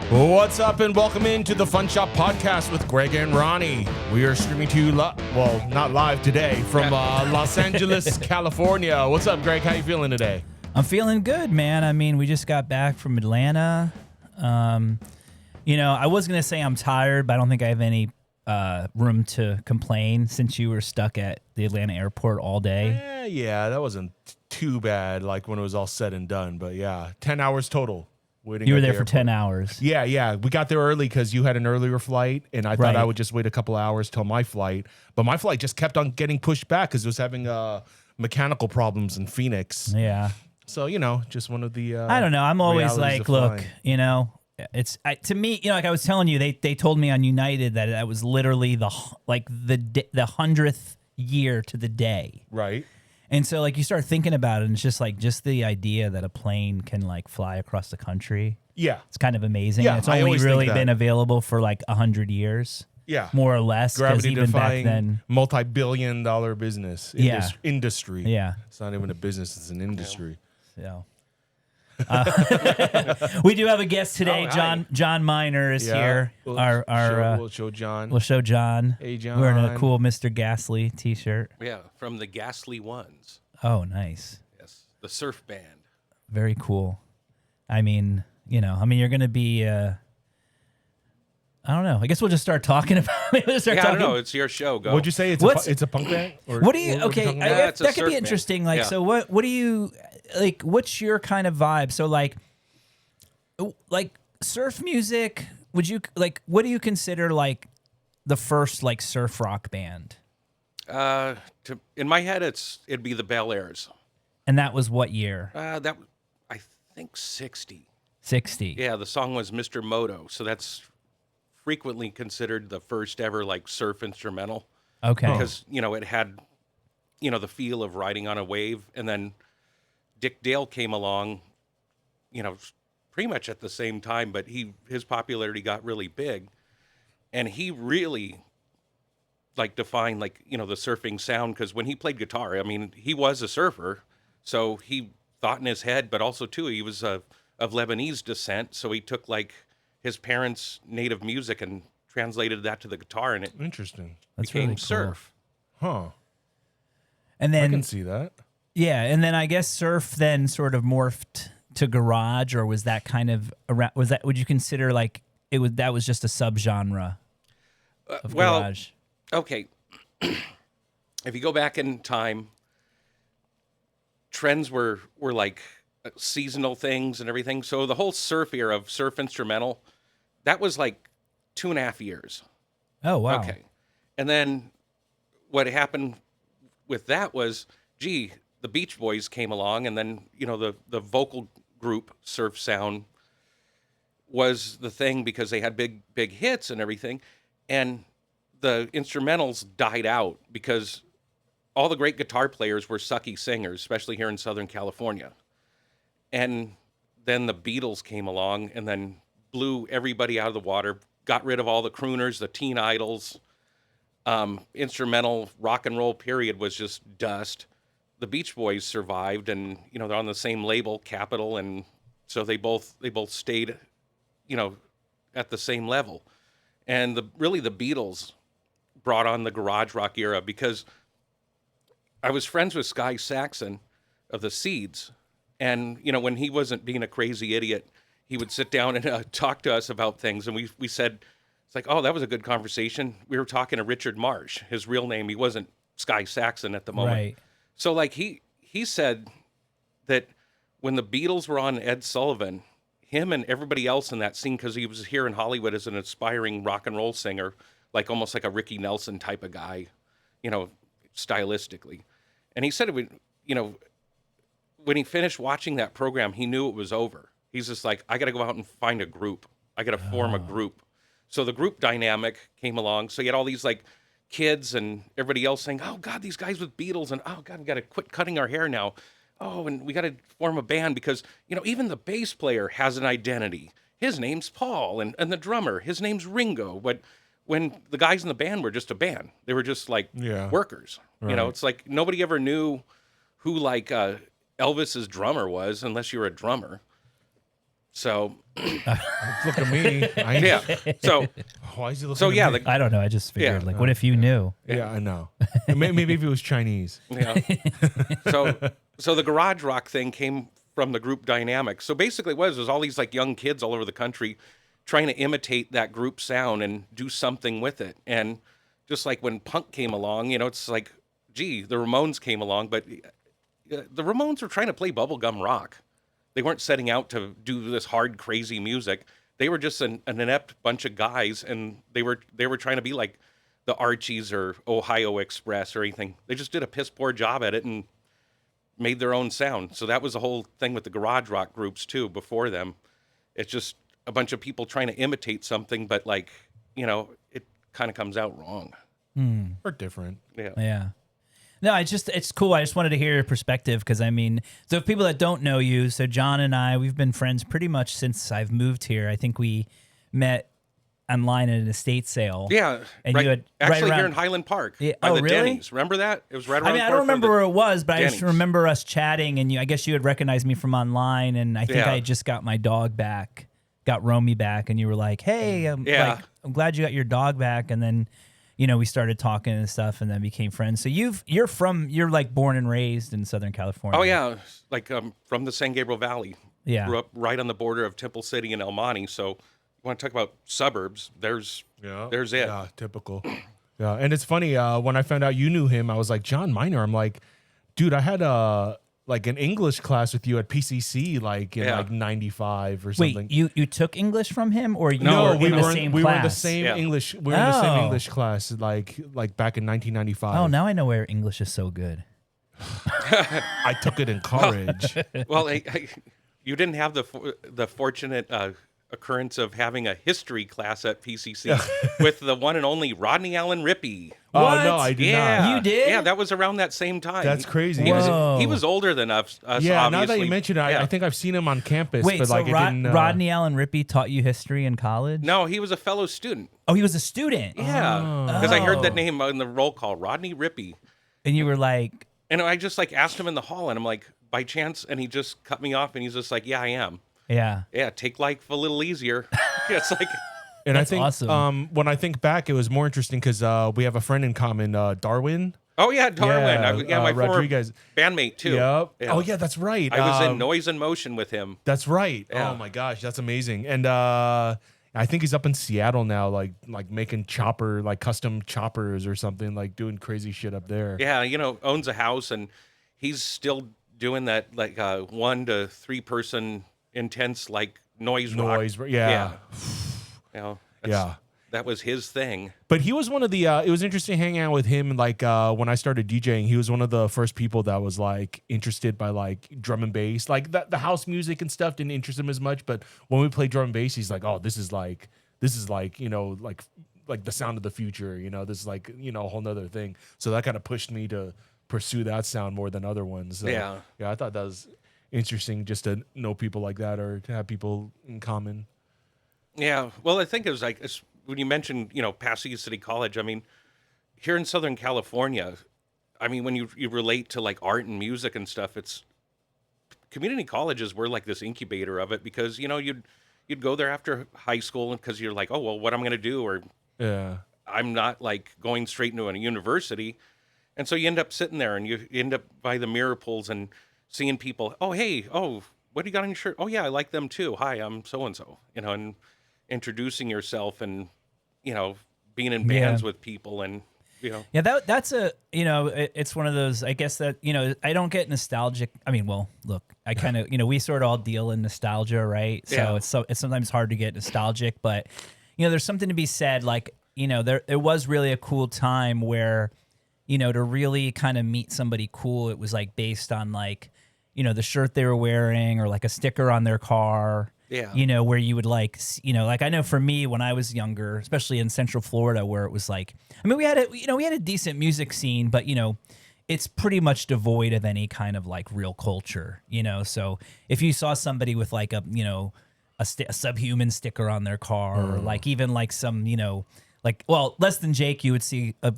What's up, and welcome into the Fun Shop Podcast with Greg and Ronnie. We are streaming to you, not live today, from Los Angeles, California. What's up, Greg? How you feeling today? I'm feeling good, man. I mean, we just got back from Atlanta. I was going to say I'm tired, but I don't think I have any room to complain since you were stuck at the Atlanta airport all day. Yeah, that wasn't too bad, like when it was all said and done. But yeah, 10 hours total. You were there for 10 hours. Yeah. We got there early because you had an earlier flight, and I thought I would just wait a couple hours till my flight. But my flight just kept on getting pushed back because it was having mechanical problems in Phoenix. Yeah. So, just one of the I don't know. I'm always like, look, it's to me, like I was telling you, they told me on United that was literally the 100th year to the day. Right. And so, like, you start thinking about it, and it's just the idea that a plane can, like, fly across the country. Yeah. It's kind of amazing. Yeah, it's only really been available for, like, 100 years. Yeah. More or less. Gravity-defying, multi-billion-dollar business. Industry. Yeah. It's not even a business, it's an industry. Yeah. We do have a guest today. John Miner is here. We'll show John. We'll show John. Hey, John. Wearing a cool Mr. Gasly t-shirt. Yeah, from the Ghastly Ones. Oh, nice. Yes, the surf band. Very cool. I mean, you're going to be. I don't know. I guess we'll just start talking about. I don't know. It's your show. Go. Would you say it's a punk band? Or, what do you? Okay, that could be interesting. Band. Like, so what do you like? What's your kind of vibe? So like surf music. Would you like? What do you consider like the first like surf rock band? In my head, it'd be the Bel Airs. And that was what year? I think 60. 60. Yeah, the song was Mr. Moto, so that's frequently considered the first ever like surf instrumental. Okay. Because it had the feel of riding on a wave, and then Dick Dale came along, pretty much at the same time, but his popularity got really big, and he really like defined like the surfing sound, because when he played guitar, I mean, he was a surfer, so he thought in his head, but also too he was of Lebanese descent, so he took like his parents' native music and translated that to the guitar, and it interesting. That's became really cool. surf. Huh. And then I can see that. Yeah, and then I guess surf then sort of morphed to garage, or was that kind of around? Would you consider like that was just a subgenre of garage? Okay. If you go back in time, trends were like seasonal things and everything. So the whole surf era of surf instrumental, that was like 2.5 years. Oh, wow. Okay. And then what happened with that was, the Beach Boys came along, and then, the vocal group Surf Sound was the thing because they had big hits and everything. And the instrumentals died out because all the great guitar players were sucky singers, especially here in Southern California. And then the Beatles came along and then blew everybody out of the water, got rid of all the crooners, the teen idols. Instrumental rock and roll period was just dust. The Beach Boys survived, and they're on the same label, Capitol, and so they both stayed, at the same level. And the Beatles brought on the garage rock era, because I was friends with Sky Saxon of the Seeds. And, when he wasn't being a crazy idiot, he would sit down and talk to us about things. And we said, it's like, oh, that was a good conversation. We were talking to Richard Marsh, his real name. He wasn't Sky Saxon at the moment. Right. So, like, he said that when the Beatles were on Ed Sullivan, him and everybody else in that scene, because he was here in Hollywood as an aspiring rock and roll singer, like almost like a Ricky Nelson type of guy, stylistically. And he said, when he finished watching that program, he knew it was over. He's just like, I got to go out and find a group. I got to form a group. So the group dynamic came along. So you had all these like kids and everybody else saying, oh God, these guys with Beatles, and oh God, we got to quit cutting our hair now. Oh, and we got to form a band because, even the bass player has an identity. His name's Paul, and the drummer, his name's Ringo. But when the guys in the band were just a band, they were just like workers. Right. It's like nobody ever knew who like Elvis's drummer was unless you were a drummer. So Look at me. yeah. So Why is he looking so at yeah, me? the, I don't know. I just figured, Yeah. like, what if you knew? Yeah, I know. Maybe if it was Chinese. yeah. So the garage rock thing came from the group dynamic. So basically, what it was all these like young kids all over the country trying to imitate that group sound and do something with it. And just like when punk came along, it's like, gee, the Ramones came along, but the Ramones were trying to play bubblegum rock. They weren't setting out to do this hard, crazy music. They were just an inept bunch of guys, and they were trying to be like the Archies or Ohio Express or anything. They just did a piss poor job at it and made their own sound. So that was the whole thing with the garage rock groups too. Before them, it's just a bunch of people trying to imitate something, but like it kind of comes out wrong. Or different. Yeah. Yeah. No, it's cool. I just wanted to hear your perspective because, I mean, so if people that don't know you, so John and I, we've been friends pretty much since I've moved here. I think we met online at an estate sale. Yeah, And right, you had actually right here around, in Highland Park Yeah, by oh, the really? Denny's. Remember that? It was right around I mean, the I corner don't remember from where it was, but I just Denny's. remember us chatting, and I guess you had recognized me from online, and I think Yeah. I just got my dog back, got Romy back, and you were like, "Hey, I'm I'm glad you got your dog back," and then, we started talking and stuff, and then became friends. So you're like born and raised in Southern California. Oh yeah, like from the San Gabriel Valley. Yeah. Grew up right on the border of Temple City and El Monte. So you want to talk about suburbs? There's it. Yeah, typical. Yeah, and it's funny, when I found out you knew him, I was like, John Miner. I'm like, dude, I had like an English class with you at PCC like in like 95 or something. Wait, you took English from him, or you No, were we in the were same we class? were in the same Yeah. English. We were in the same Oh. English class like back in 1995. Oh, now I know where English is so good. I took it in college. Well, you didn't have the fortunate occurrence of having a history class at PCC with the one and only Rodney Allen Rippey. Oh What? no, I did Yeah, not. You did? Yeah, that was around that same time. That's crazy. He Whoa. was older than us. Yeah, obviously. now that you mention it, Yeah. I think I've seen him on campus. Wait, but so like it didn't. Rodney Allen Rippey taught you history in college? No, he was a fellow student. Oh, he was a student. Yeah, because I heard that Oh. name on the roll call, Rodney Rippey. And you were like, And I just like asked him in the hall, and I'm like, by chance, and he just cut me off, and he's just like, yeah, I am. yeah. Yeah, take life a little easier. It's like, And That's I think awesome. when I think back, it was more interesting because we have a friend in common, Darwin. oh yeah, Darwin. Yeah, My Rodriguez. former bandmate too. Yep. Yeah. Oh yeah, that's right. I was in Noise and Motion with him. That's right. Yeah. Oh my gosh, that's amazing. And I think he's up in Seattle now, like making custom choppers or something, like doing crazy shit up there. Yeah, owns a house, and he's still doing that like 1 to 3 person intense like noise rock. Yeah. Yeah. That was his thing. But he was one of the. It was interesting hanging out with him. Like when I started DJing, he was one of the first people that was like interested by like drum and bass, like the house music and stuff didn't interest him as much. But when we played drum and bass, he's like, "Oh, this is like like the sound of the future. This is like a whole nother thing." So that kind of pushed me to pursue that sound more than other ones. So, Yeah. I thought that was interesting just to know people like that or to have people in common. Yeah. Well, I think it was like when you mentioned, Pasadena City College. I mean, here in Southern California, I mean, when you relate to like art and music and stuff, it's community colleges were like this incubator of it because you'd go there after high school because you're like, oh well, what I'm going to do, or Yeah. I'm not like going straight into a university, and so you end up sitting there and you end up by the mirror pools and seeing people. Oh hey, oh what do you got on your shirt? Oh yeah, I like them too. Hi, I'm so and so. And introducing yourself and being in bands with people and Yeah, that's a it's one of those. I guess that I don't get nostalgic. I mean, well, look, I kind of we sort of all deal in nostalgia, right? Yeah. So it's sometimes hard to get nostalgic, but there's something to be said. Like there was really a cool time where to really kind of meet somebody cool. It was like based on like the shirt they were wearing or like a sticker on their car. Yeah. Where you would like I know for me when I was younger, especially in Central Florida, where it was like, I mean, we had a decent music scene, but it's pretty much devoid of any kind of like real culture, So if you saw somebody with like a Subhuman sticker on their car, or like even like some Less Than Jake, you would see a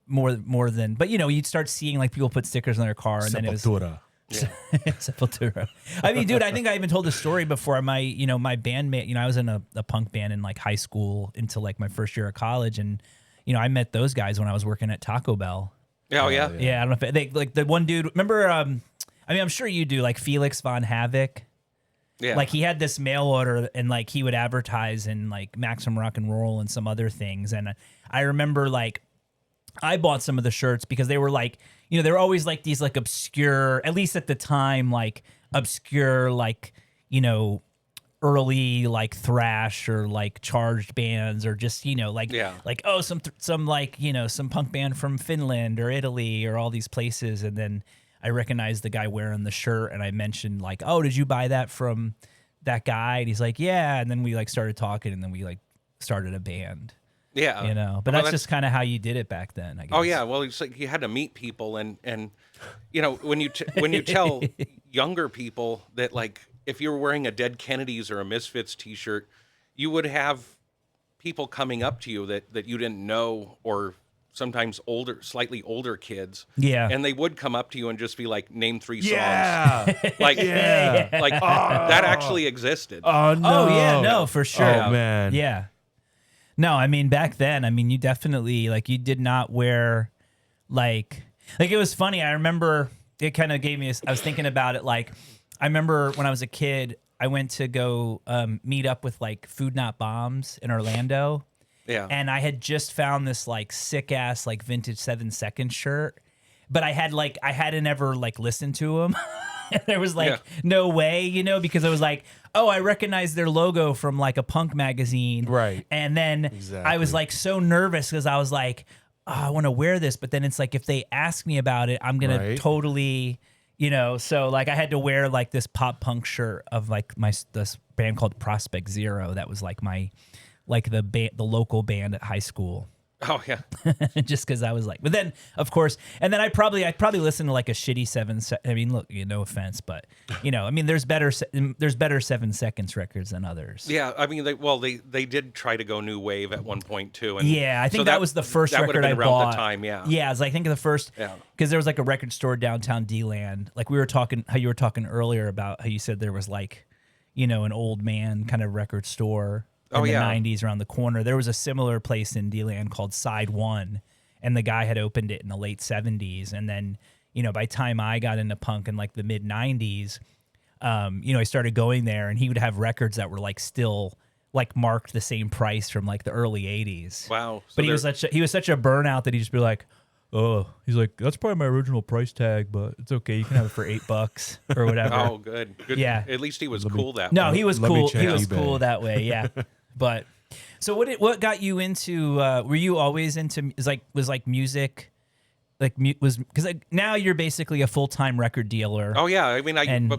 more than, but you'd start seeing like people put stickers on their car, and then it was. Sepultura. Sepultura. I mean, dude, I think I even told the story before. My bandmate, I was in a punk band in like high school into like my first year of college, and I met those guys when I was working at Taco Bell. Oh, yeah. Yeah, I don't know if they like the one dude. Remember? I mean, I'm sure you do. Like Felix von Havoc. Yeah. Like he had this mail order, and like he would advertise in like Maximum Rock and Roll and some other things. And I remember like I bought some of the shirts because they were like, they were always like these like obscure, at least at the time, like obscure, like, early like thrash or like charged bands, or just, like, like, oh, some like, some punk band from Finland or Italy or all these places. And then I recognized the guy wearing the shirt, and I mentioned like, oh, did you buy that from that guy? And he's like, yeah. And then we like started talking, and then we like started a band. Yeah. But that's just kind of how you did it back then, I guess. Oh, yeah. Well, it's like you had to meet people, and when you tell younger people that, like, if you were wearing a Dead Kennedys or a Misfits T-shirt, you would have people coming up to you that you didn't know, or sometimes slightly older kids. Yeah. And they would come up to you and just be like, name 3 songs. Yeah. Like, Yeah. like that actually existed. Oh no. Oh, yeah, no, for sure. Oh man. Yeah. No, I mean, back then, I mean, you definitely, like, you did not wear, like it was funny. I remember it kind of gave me, I was thinking about it, like, I remember when I was a kid, I went to go meet up with, like, Food Not Bombs in Orlando. Yeah. And I had just found this, like, sick-ass, like, vintage 7 Seconds shirt. But I hadn't ever, like, listened to them. There was like no way, because I was like, oh, I recognize their logo from like a punk magazine. Right. And then I was like so nervous because I was like, oh, I want to wear this. But then it's like, if they ask me about it, I'm going to totally, so like I had to wear like this pop punk shirt of like this band called Prospect Zero. That was like the local band at high school. Oh, yeah. Just because I was like, but then of course, and then I probably listened to like a shitty 7. I mean, look, no offense, but I mean, there's better 7 Seconds records than others. Yeah, I mean, they did try to go new wave at one point too. And yeah, I think that was the first record I bought. The time, yeah. Yeah, it was, I think the first, because there was like a record store downtown D-Land. Like we were talking, how you were talking earlier about how you said there was like, an old man kind of record store. In the 90s around the corner. There was a similar place in D-Land called Side One, and the guy had opened it in the late 70s. And then, by the time I got into punk in like the mid 90s, I started going there, and he would have records that were like still like marked the same price from like the early 80s. Wow. So but he was such a burnout that he'd just be like, oh, he's like, that's probably my original price tag, but it's okay. You can have it for $8 or whatever. Oh, good. Yeah. At least he was cool that way. No, he was cool. He was eBay. cool that way. Yeah. But so what got you into? Were you always into? Was music? Like because now you're basically a full-time record dealer. Oh yeah, I mean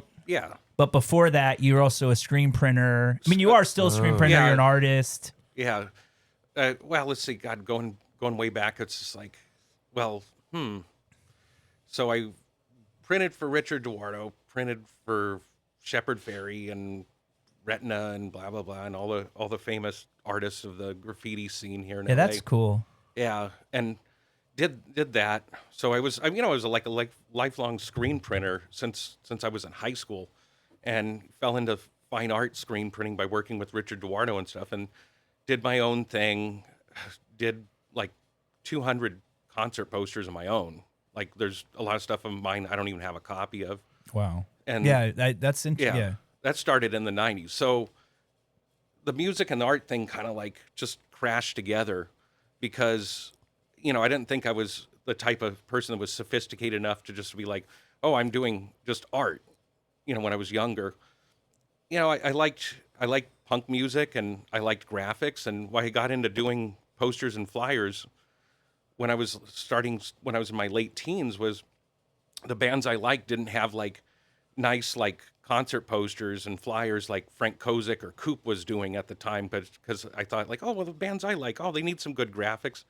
But before that, you were also a screen printer. I mean, you are still a screen printer. Yeah. You're an artist. Yeah. Well, let's see. God, going way back, it's just like, So I printed for Richard Duardo, printed for Shepard Fairey and Retina and blah blah blah, and all the famous artists of the graffiti scene here in LA. That's cool. Yeah, and did that. So I was a lifelong screen printer since I was in high school, and fell into fine art screen printing by working with Richard Duardo and stuff, and did my own thing. Did like 200 concert posters of my own. Like there's a lot of stuff of mine I don't even have a copy of. Wow. And that's interesting. Yeah. That started in the 90s. So the music and the art thing kind of like just crashed together because, I didn't think I was the type of person that was sophisticated enough to just be like, oh, I'm doing just art, when I was younger. I liked punk music and I liked graphics. And why I got into doing posters and flyers when I was in my late teens was the bands I liked didn't have like nice like concert posters and flyers like Frank Kozik or Coop was doing at the time, but because I thought like, oh well, the bands I like, they need some good graphics,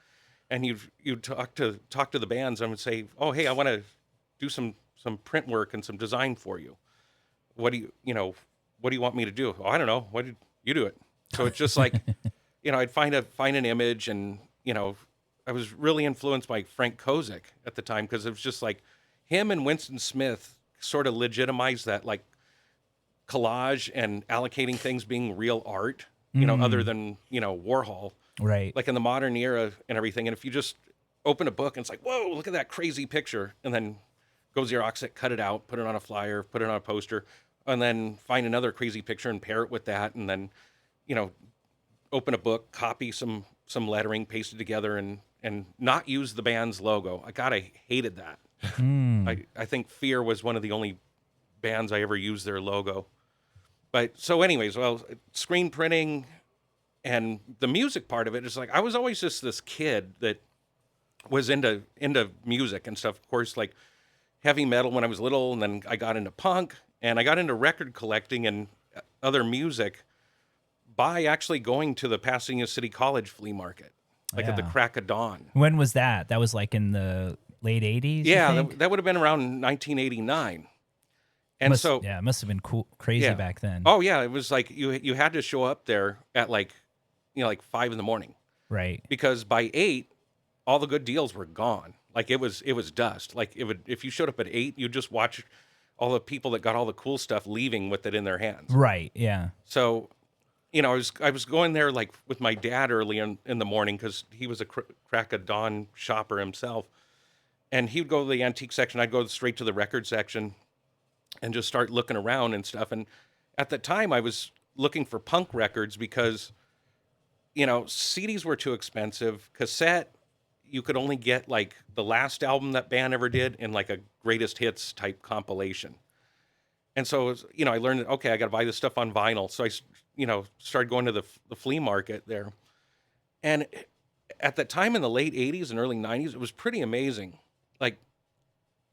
and you talk to the bands and would say, oh hey, I want to do some print work and some design for you. What do you want me to do? Oh, I don't know. What did you do it? So it's just like, I'd find an image, and I was really influenced by Frank Kozik at the time because it was just like him and Winston Smith sort of legitimize that like collage and allocating things being real art, you know, other than, you know, Warhol, Right. like in the modern era and everything. And if you just open a book and it's like, whoa, look at that crazy picture, and then go Xerox it, cut it out, put it on a flyer, put it on a poster, and then find another crazy picture and pair it with that, and then, you know, open a book, copy some lettering, paste it together, and not use the band's logo. I hated that. I think Fear was one of the only bands I ever used their logo. But so anyways, well, screen printing and the music part of it is like, I was always just this kid that was into music and stuff. Of course, like heavy metal when I was little, and then I got into punk, and I got into record collecting and other music by actually going to the Pasadena City College flea market, like at the Yeah. crack of dawn. When was that? That was like in the late 80s? Yeah, that would have been around 1989. And it must have been cool, crazy Yeah. back then. Oh yeah, it was like you had to show up there at like, you know, like 5 a.m, Right. because by 8, all the good deals were gone. Like it was dust. Like if you showed up at 8, you'd just watch all the people that got all the cool stuff leaving with it in their hands. Right. Yeah. So, you know, I was going there like with my dad early in the morning, because he was a crack of dawn shopper himself, and he'd go to the antique section. I'd go straight to the record section and just start looking around and stuff. And at the time, I was looking for punk records because, you know, CDs were too expensive. Cassette, you could only get like the last album that band ever did in like a greatest hits type compilation. And so, you know, I learned that, okay, I got to buy this stuff on vinyl. So I, you know, started going to the flea market there. And at that time in the late 80s and early 90s, it was pretty amazing. Like,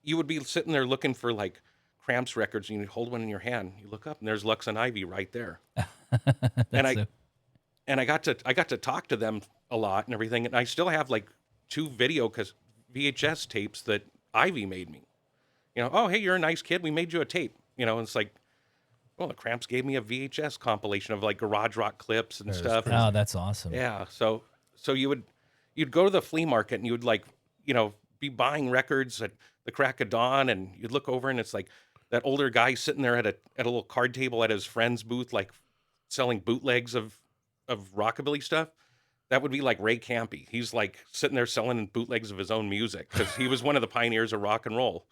you would be sitting there looking for like Cramps records, and you'd hold one in your hand. You look up, and there's Lux and Ivy right there. And I got to talk to them a lot and everything. And I still have like 2 VHS tapes that Ivy made me. You know, oh, hey, you're a nice kid. We made you a tape. You know, and it's like, well, the Cramps gave me a VHS compilation of like garage rock clips and stuff. Oh, that's awesome. Yeah. So you'd go to the flea market, and you would like, you know, be buying records at the crack of dawn, and you'd look over, and it's like that older guy sitting there at a little card table at his friend's booth, like selling bootlegs of rockabilly stuff. That would be like Ray Campy. He's like sitting there selling bootlegs of his own music, because he was one of the pioneers of rock and roll.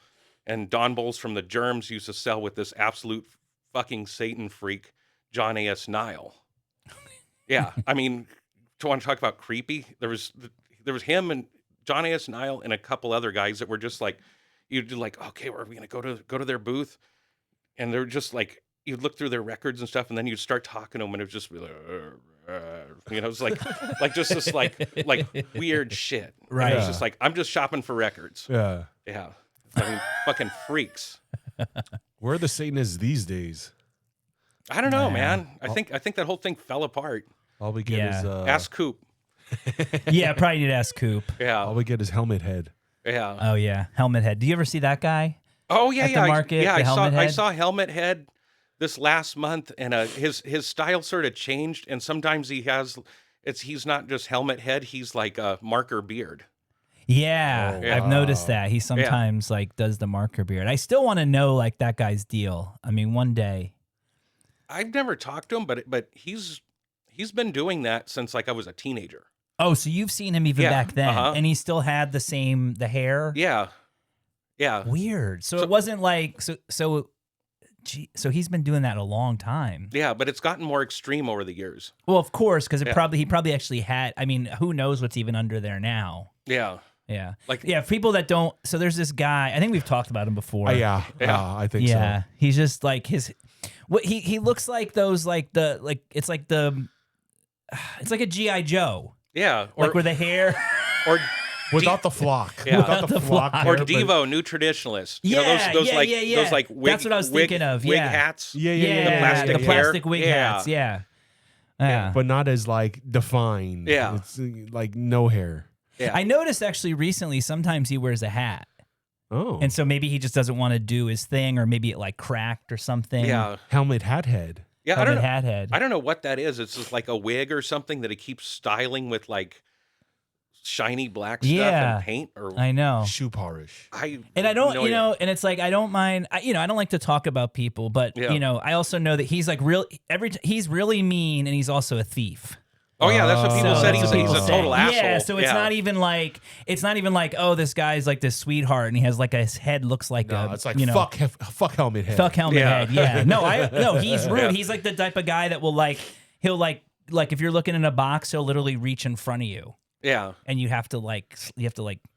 And Don Bowles from the Germs used to sell with this absolute fucking Satan freak, John A.S. Nile. Yeah, I mean, to want to talk about creepy, there was him and John A.S. Nile and a couple other guys that were just like, you'd do like, okay, are we gonna go to their booth? And they're just like, you'd look through their records and stuff, and then you'd start talking to them, and it would just be like, you know, it's like just this like weird shit. Right. And it's just like, I'm just shopping for records. Yeah. Yeah. I mean, fucking freaks. Where are the Satanists these days? I don't know, man. I think that whole thing fell apart. All we get is Ask Coop. Yeah, probably need to ask Coop. Yeah. all we get is Helmet Head. Yeah. Oh, yeah. Helmet Head. Do you ever see that guy? Oh yeah, At the yeah. market, the I Helmet Head? saw Helmet Head this last month, and his style sort of changed, and sometimes he's not just Helmet Head, he's like a marker beard. Yeah, Oh, I've wow. noticed that. He sometimes like does the marker beard. I still want to know like that guy's deal. I mean, one day. I've never talked to him, but he's been doing that since like I was a teenager. Oh, so you've seen him even Yeah, back then, uh-huh. and he still had the hair? Yeah. Yeah. Weird. So it wasn't like so he's been doing that a long time. Yeah, but it's gotten more extreme over the years. Well, of course, because Yeah. he probably actually had. I mean, who knows what's even under there now? Yeah. Yeah, Like- yeah. For people that don't, so there's this guy. I think we've talked about him before. Yeah. I think Yeah, he's just like he looks like those it's like a GI Joe, Yeah. like with the hair. or so. Without the flock. Yeah. Without the The flock. flock. or hair, but- Devo, new traditionalist. You know, Yeah, those yeah, like yeah, those yeah. like wig, That's what I was wig, thinking of, wig yeah. hats. Yeah, The plastic wig hair. hats. Yeah, yeah. But not as like defined. Yeah. It's like no hair. Yeah. I noticed actually recently sometimes he wears a hat, Oh. and so maybe he just doesn't want to do his thing, or maybe it like cracked or something. Yeah. Helmet Hat Head. Yeah. I Helmet don't know. hat head. I don't know what that is. It's just like a wig or something that he keeps styling with like shiny black stuff Yeah. and paint, or I know. Shoe polish. And I don't, no you idea. know, and it's like I don't mind. I don't like to talk about people, but Yeah. you know, I also know that he's like he's really mean, and he's also a thief. Oh yeah, that's what people So said. that's He's, what he's a people total say. asshole. Yeah, so it's not even like oh, this guy's like this sweetheart, and he has like his head looks like No, it's like you know, fuck helmet head. fuck helmet Yeah. head. Yeah, no, he's rude. Yeah. He's like the type of guy that will he'll if you're looking in a box, he'll literally reach in front of you, Yeah. and you have to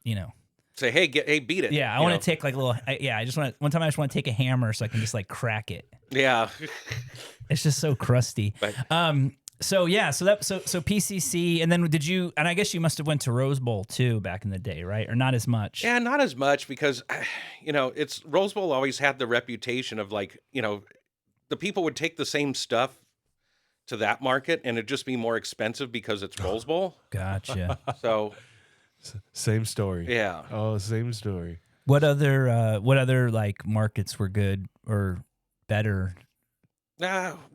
you know. Say, hey, beat it. Yeah, I want to take like a little. I just want one time. I just want to take a hammer so I can just like crack it. Yeah. It's just so crusty. Right. So yeah, so PCC, and then did you? And I guess you must have went to Rose Bowl too back in the day, right? Or not as much? Yeah, not as much because, you know, it's Rose Bowl always had the reputation of like, you know, the people would take the same stuff to that market and it'd just be more expensive because it's Rose Bowl. Gotcha. So Same story. yeah. Oh, same story. What other like markets were good or better?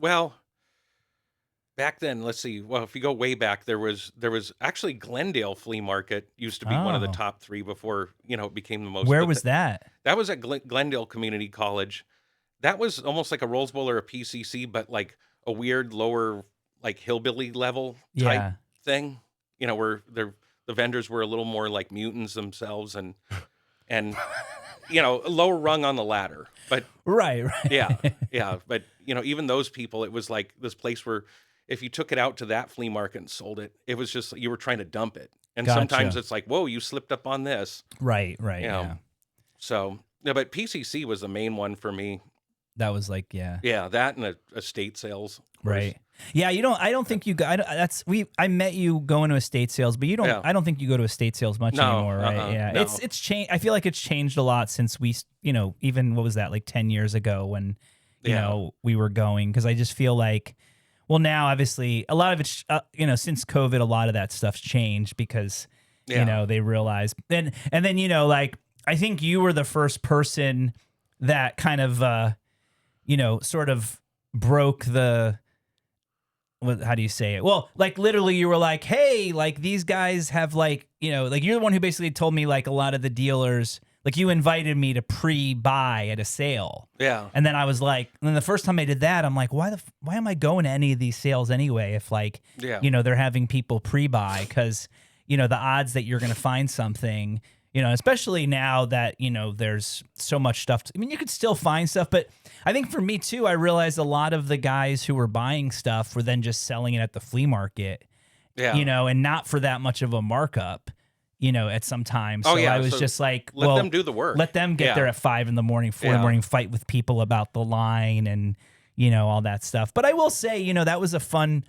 Well, back then, let's see. Well, if you go way back, there was actually Glendale Flea Market used to be one of the Oh. top 3 before, you know, it became the most. Where but was that? That was at Glendale Community College. That was almost like a Rose Bowl or a PCC, but like a weird lower, like hillbilly level type Yeah. thing. You know, where the vendors were a little more like mutants themselves, and you know, a lower rung on the ladder. But Right. yeah, yeah. But you know, even those people, it was like this place where if you took it out to that flea market and sold it, it was just you were trying to dump it. And sometimes Gotcha. it's like, whoa, you slipped up on this. Right. You know. Yeah. So yeah, but PCC was the main one for me. That was like Yeah, that and estate sales. of course. Right. Yeah, you don't. I don't think you go. I met you going to estate sales, but you don't. Yeah. I don't think you go to estate sales much No, anymore, right? Yeah, no. it's changed. I feel like it's changed a lot since we, you know, even what was that like 10 years ago when, you Yeah. know, we were going, because I just feel like, well, now obviously a lot of it's, you know, since COVID, a lot of that stuff's changed because, Yeah. you know, they realize and then you know, like I think you were the first person that kind of, you know, sort of broke the. How do you say it? Well, like literally you were like, hey, like these guys have like, you know, like you're the one who basically told me like a lot of the dealers, like you invited me to pre-buy at a sale. Yeah. And then I was like, and then the first time I did that, I'm like, why am I going to any of these sales anyway? If like, Yeah. you know, they're having people pre-buy, because, you know, the odds that you're going to find something, you know, especially now that, you know, there's so much stuff. I mean, you could still find stuff, but I think for me too, I realized a lot of the guys who were buying stuff were then just selling it at the flea market, Yeah. you know, and not for that much of a markup, you know, at some time. So Oh, yeah, I was so just like, let well, them do the work. let them get Yeah. there at 5 in the morning, 4 in the Yeah. morning, fight with people about the line and, you know, all that stuff. But I will say, you know, that was a fun,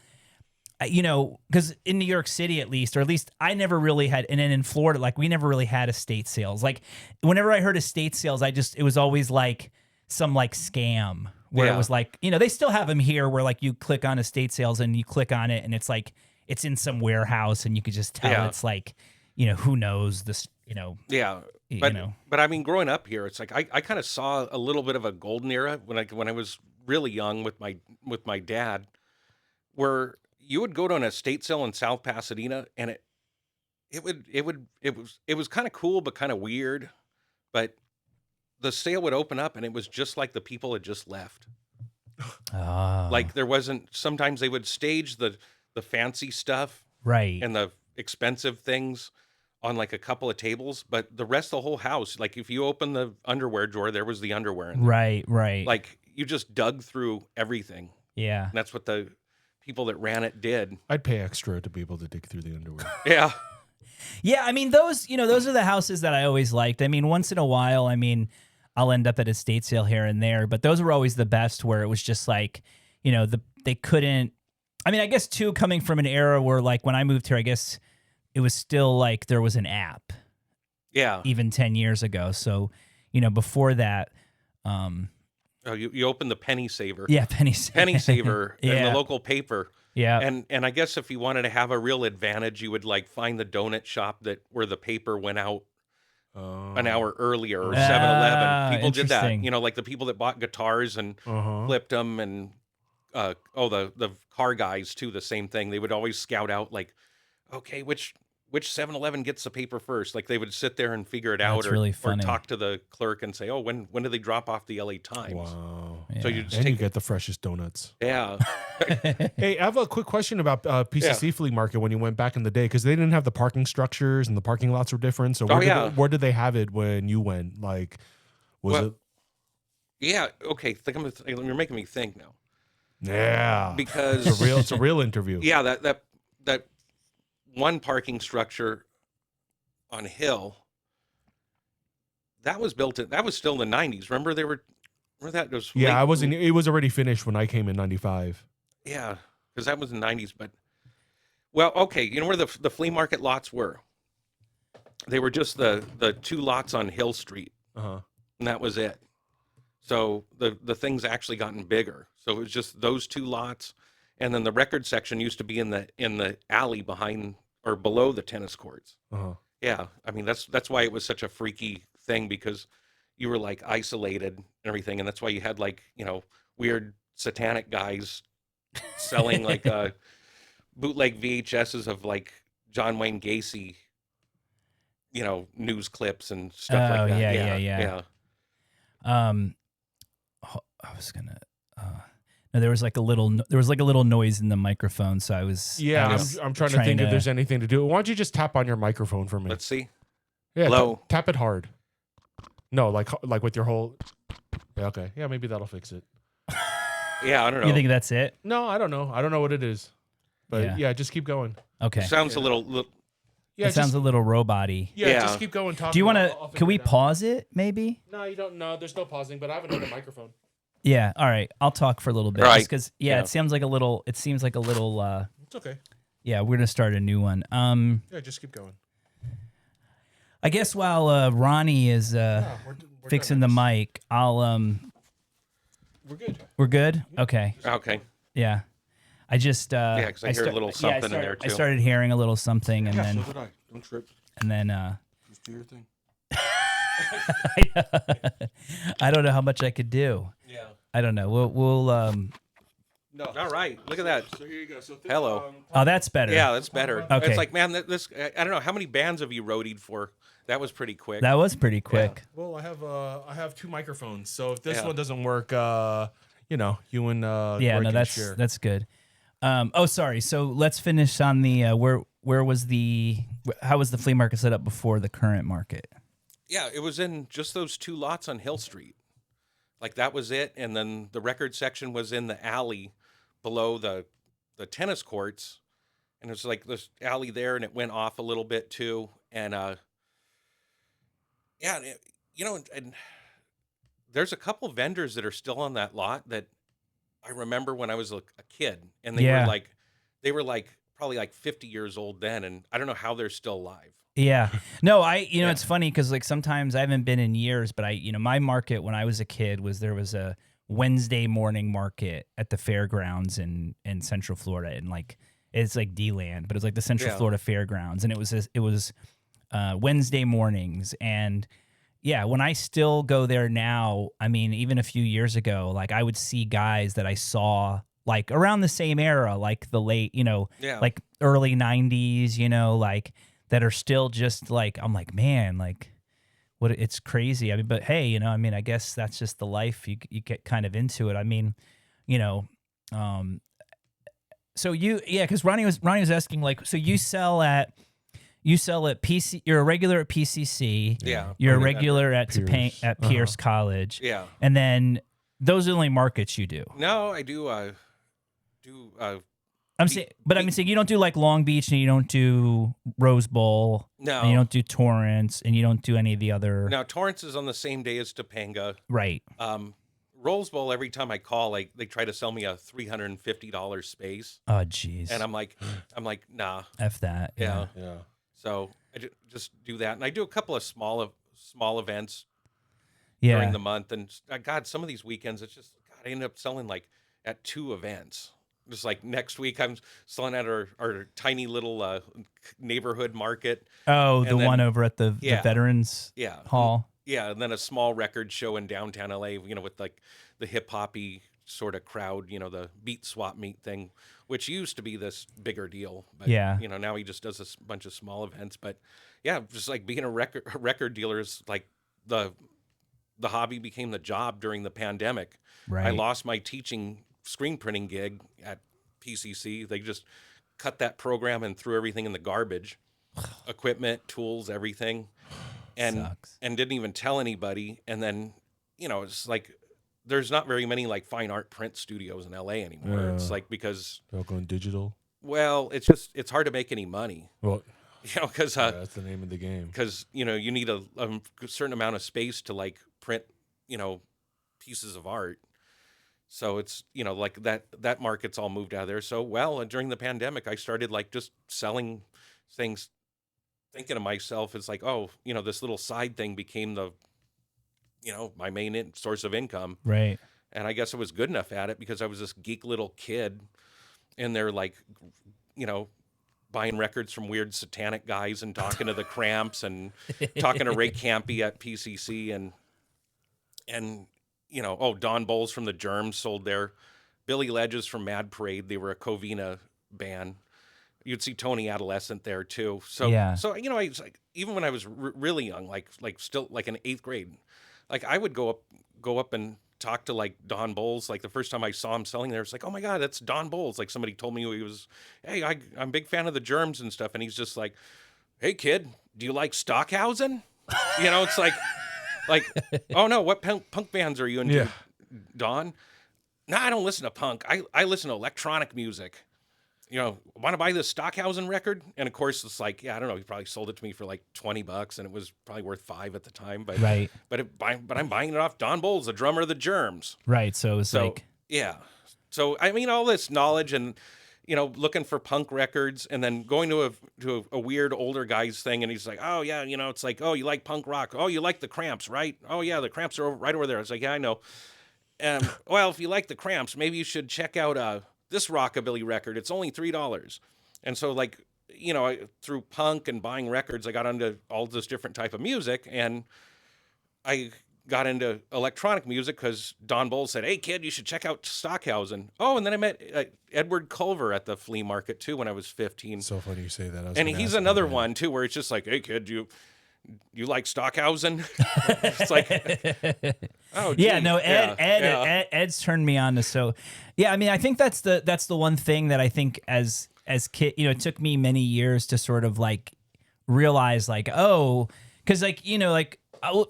you know, because in New York City, at least I never really had, and then in Florida, like we never really had estate sales. Like whenever I heard estate sales, it was always like some like scam where it Yeah. was like, you know, they still have them here where like you click on estate sales and you click on it and it's like, it's in some warehouse and you could just tell Yeah. it's like, you know, who knows this, you know, Yeah. you But know. but I mean, growing up here, it's like I kind of saw a little bit of a golden era when I was really young with my dad, where you would go to an estate sale in South Pasadena and it was kind of cool but kind of weird, but the sale would open up and it was just like the people had just left. Ah, Like there wasn't. Sometimes they would stage the fancy stuff right. and the expensive things on like a couple of tables, but the rest of the whole house, like if you open the underwear drawer, there was the underwear in there. Right. Like you just dug through everything. yeah. And that's what the people that ran it did. I'd pay extra to be able to dig through the underwear. Yeah. Yeah, I mean those are the houses that I always liked. I mean, once in a while, I mean, I'll end up at a estate sale here and there, but those were always the best where it was just like, you know, they couldn't. I mean, I guess too, coming from an era where like when I moved here, I guess it was still like there was an app Yeah. even 10 years ago. So, you know, before that, Oh, you open the penny saver. yeah, penny Saver in Yeah. the local paper. Yeah. And I guess if you wanted to have a real advantage, you would like find the donut shop where the paper went out an hour earlier, or 7-Eleven. Ah, People did that. interesting. You know, like the people that bought guitars and Uh-huh. flipped them, and the car guys too, the same thing. They would always scout out like, okay, which which 7-Eleven gets the paper first. Like they would sit there and figure it out, That's or really or funny. talk to the clerk and say, "Oh, when do they drop off the LA Times?" Wow. Yeah. So you just And you take get the freshest donuts. yeah, Hey, I have a quick question about PCC Flea Market when you went back in the day, because they didn't have the parking structures and the parking lots were different. So where did they have it when you went? Like, was Well, it? yeah. Okay, you're making me think now Yeah, because it's a real interview. yeah, that one parking structure on Hill that was that was still in the 90s. Remember that was Yeah, late, I wasn't. It was already finished when I came in '95. yeah, because that was in the 90s. But well, okay, you know where the flea market lots were? They were just the two lots on Hill Street, Uh-huh. and that was it. So the thing's actually gotten bigger. So it was just those two lots, and then the record section used to be in the alley behind or below the tennis courts. Uh-huh. Yeah, I mean that's why it was such a freaky thing, because you were like isolated and everything, and that's why you had like weird satanic guys selling like bootleg VHSs of like John Wayne Gacy, news clips and stuff like that. Yeah. I was gonna. No, there was like a little noise in the microphone, so I was. Yeah, I was I'm trying to think if there's anything to do. Why don't you just tap on your microphone for me? Let's see. Yeah, Hello. tap it hard. No, like with your whole. Yeah, okay. Yeah, maybe that'll fix it. Yeah, I don't know. You think that's it? No, I don't know. I don't know what it is. But yeah, just keep going. Okay. Sounds a little. Yeah, it sounds a little robot-y. Yeah, Yeah. just keep going talking. Do you want to? Can we pause it? Maybe. No, you don't. No, there's no pausing. But I have another microphone. Yeah. All right. I'll talk for a little bit. Right. Because Yeah. it seems like a little. It seems like a little. It's okay. Yeah, we're gonna start a new one. Yeah, just keep going. I guess while Ronnie is we're fixing done. the mic, I'll We're good. We're good. Okay. Okay. Yeah. I just Yeah, because I hear a little something in there I too. started hearing a little something, and then did I. Don't trip. and then Just do your thing. I don't know how much I could do. Yeah. I don't know. We'll No. All right. Look at that. So here you go. So Hello. Oh, that's better. Yeah, that's better. Okay. It's like, man, this. I don't know how many bands have you roadied for. That was pretty quick. That was pretty quick. Well, I have two microphones. So if this Yeah. one doesn't work, you and Yeah, Greg no, can share. that's good. Oh, sorry. So let's finish on the where was how was the flea market set up before the current market? Yeah, it was in just those two lots on Hill Street. Like that was it, and then the record section was in the alley below the tennis courts, and there's like this alley there, and it went off a little bit too, and yeah, and there's a couple vendors that are still on that lot that I remember when I was a kid, and Yeah. they were like probably like 50 years old then, and I don't know how they're still alive. Yeah. No, it's funny because like sometimes I haven't been in years, but my market when I was a kid there was a Wednesday morning market at the fairgrounds in Central Florida, and like it's like D-Land, but it was like the Central Yeah. Florida Fairgrounds, and it was Wednesday mornings, and yeah, when I still go there now, I mean, even a few years ago, like I would see guys that I saw like around the same era, like the late, Yeah. like early 90s, like that are still just like, I'm like, man, like what, it's crazy. I mean, but hey, I guess that's just the life. You get kind of into it. I mean, so because Ronnie was asking like, so you sell at PC, you're a regular at PCC. Yeah. You're a At regular at Pierce. at Pierce College. Yeah. And then those are the only markets you do. No, I do. I'm saying you don't do like Long Beach, and you don't do Rose Bowl, No. and you don't do Torrance, and you don't do any of the other. Now Torrance is on the same day as Topanga. Right. Rose Bowl, every time I call, like they try to sell me a $350 space, Oh, jeez. and I'm like, nah. F that. Yeah. Yeah. So I just do that, and I do a couple of small events Yeah. during the month, and God, some of these weekends, it's just God, I end up selling like at 2 events. Just like next week, I'm selling at our tiny little neighborhood market. Oh, the and then- one over at the Yeah. Veterans Yeah. Hall. Yeah, and then a small record show in downtown LA, with like the hip hoppy sort of crowd, the beat swap meet thing, which used to be this bigger deal. But, Yeah. now he just does a bunch of small events. But yeah, just like being a record dealer is like the hobby became the job during the pandemic. I Right. lost my teaching screen printing gig at PCC. They just cut that program and threw everything in the garbage, equipment, tools, everything, and Sucks. and didn't even tell anybody. And then, it's like there's not very many like fine art print studios in LA anymore. It's Yeah. like because They're all going digital. well, it's hard to make any money, Well, because yeah, that's the name of the game. you need a certain amount of space to like print pieces of art. So it's like that market's all moved out of there. So well, during the pandemic I started like just selling things, thinking to myself, it's like, oh, this little side thing became the my main source of income. Right. And I guess I was good enough at it because I was this geek little kid and they're like, you know buying records from weird satanic guys and talking to the Cramps and talking to Ray Campy at PCC and Don Bowles from the Germs sold there. Billy Ledges from Mad Parade, they were a Covina band. You'd see Tony Adolescent there too. So Yeah. so I was like, even when I was really young, like still like in 8th grade, like I would go up and talk to like Don Bowles. Like the first time I saw him selling there, it's like, oh my God, that's Don Bowles. Like somebody told me who he was. Hey, I'm a big fan of the Germs and stuff. And he's just like, hey kid, do you like Stockhausen? It's like, oh no, what punk bands are you into, Yeah. Don? No, I don't listen to punk. I listen to electronic music. Want to buy this Stockhausen record? And of course, it's like, yeah, I don't know. He probably sold it to me for like $20, and it was probably worth $5 at the time. But Right. but I'm buying it off Don Bowles, the drummer of the Germs. Right. So it was So like, yeah, so I mean, all this knowledge and looking for punk records, and then going to a weird older guy's thing, and he's like, oh yeah, it's like, oh, you like punk rock? Oh, you like the Cramps, right? Oh yeah, the Cramps are right over there. I was like, yeah, I know. Well, if you like the Cramps, maybe you should check out this rockabilly record. It's only $3. And so like, through punk and buying records, I got into all this different type of music, and I got into electronic music because Don Bowles said, hey kid, you should check out Stockhausen. Oh, and then I met Edward Culver at the flea market too when I was 15. So funny you say that. I was And gonna he's ask about another that. one too, where it's just like, hey kid, you like Stockhausen? It's like, oh gee, yeah, no, yeah. Ed's turned me on to so. Yeah, I mean, I think that's the one thing that I think as kid, it took me many years to sort of like realize like, oh, because like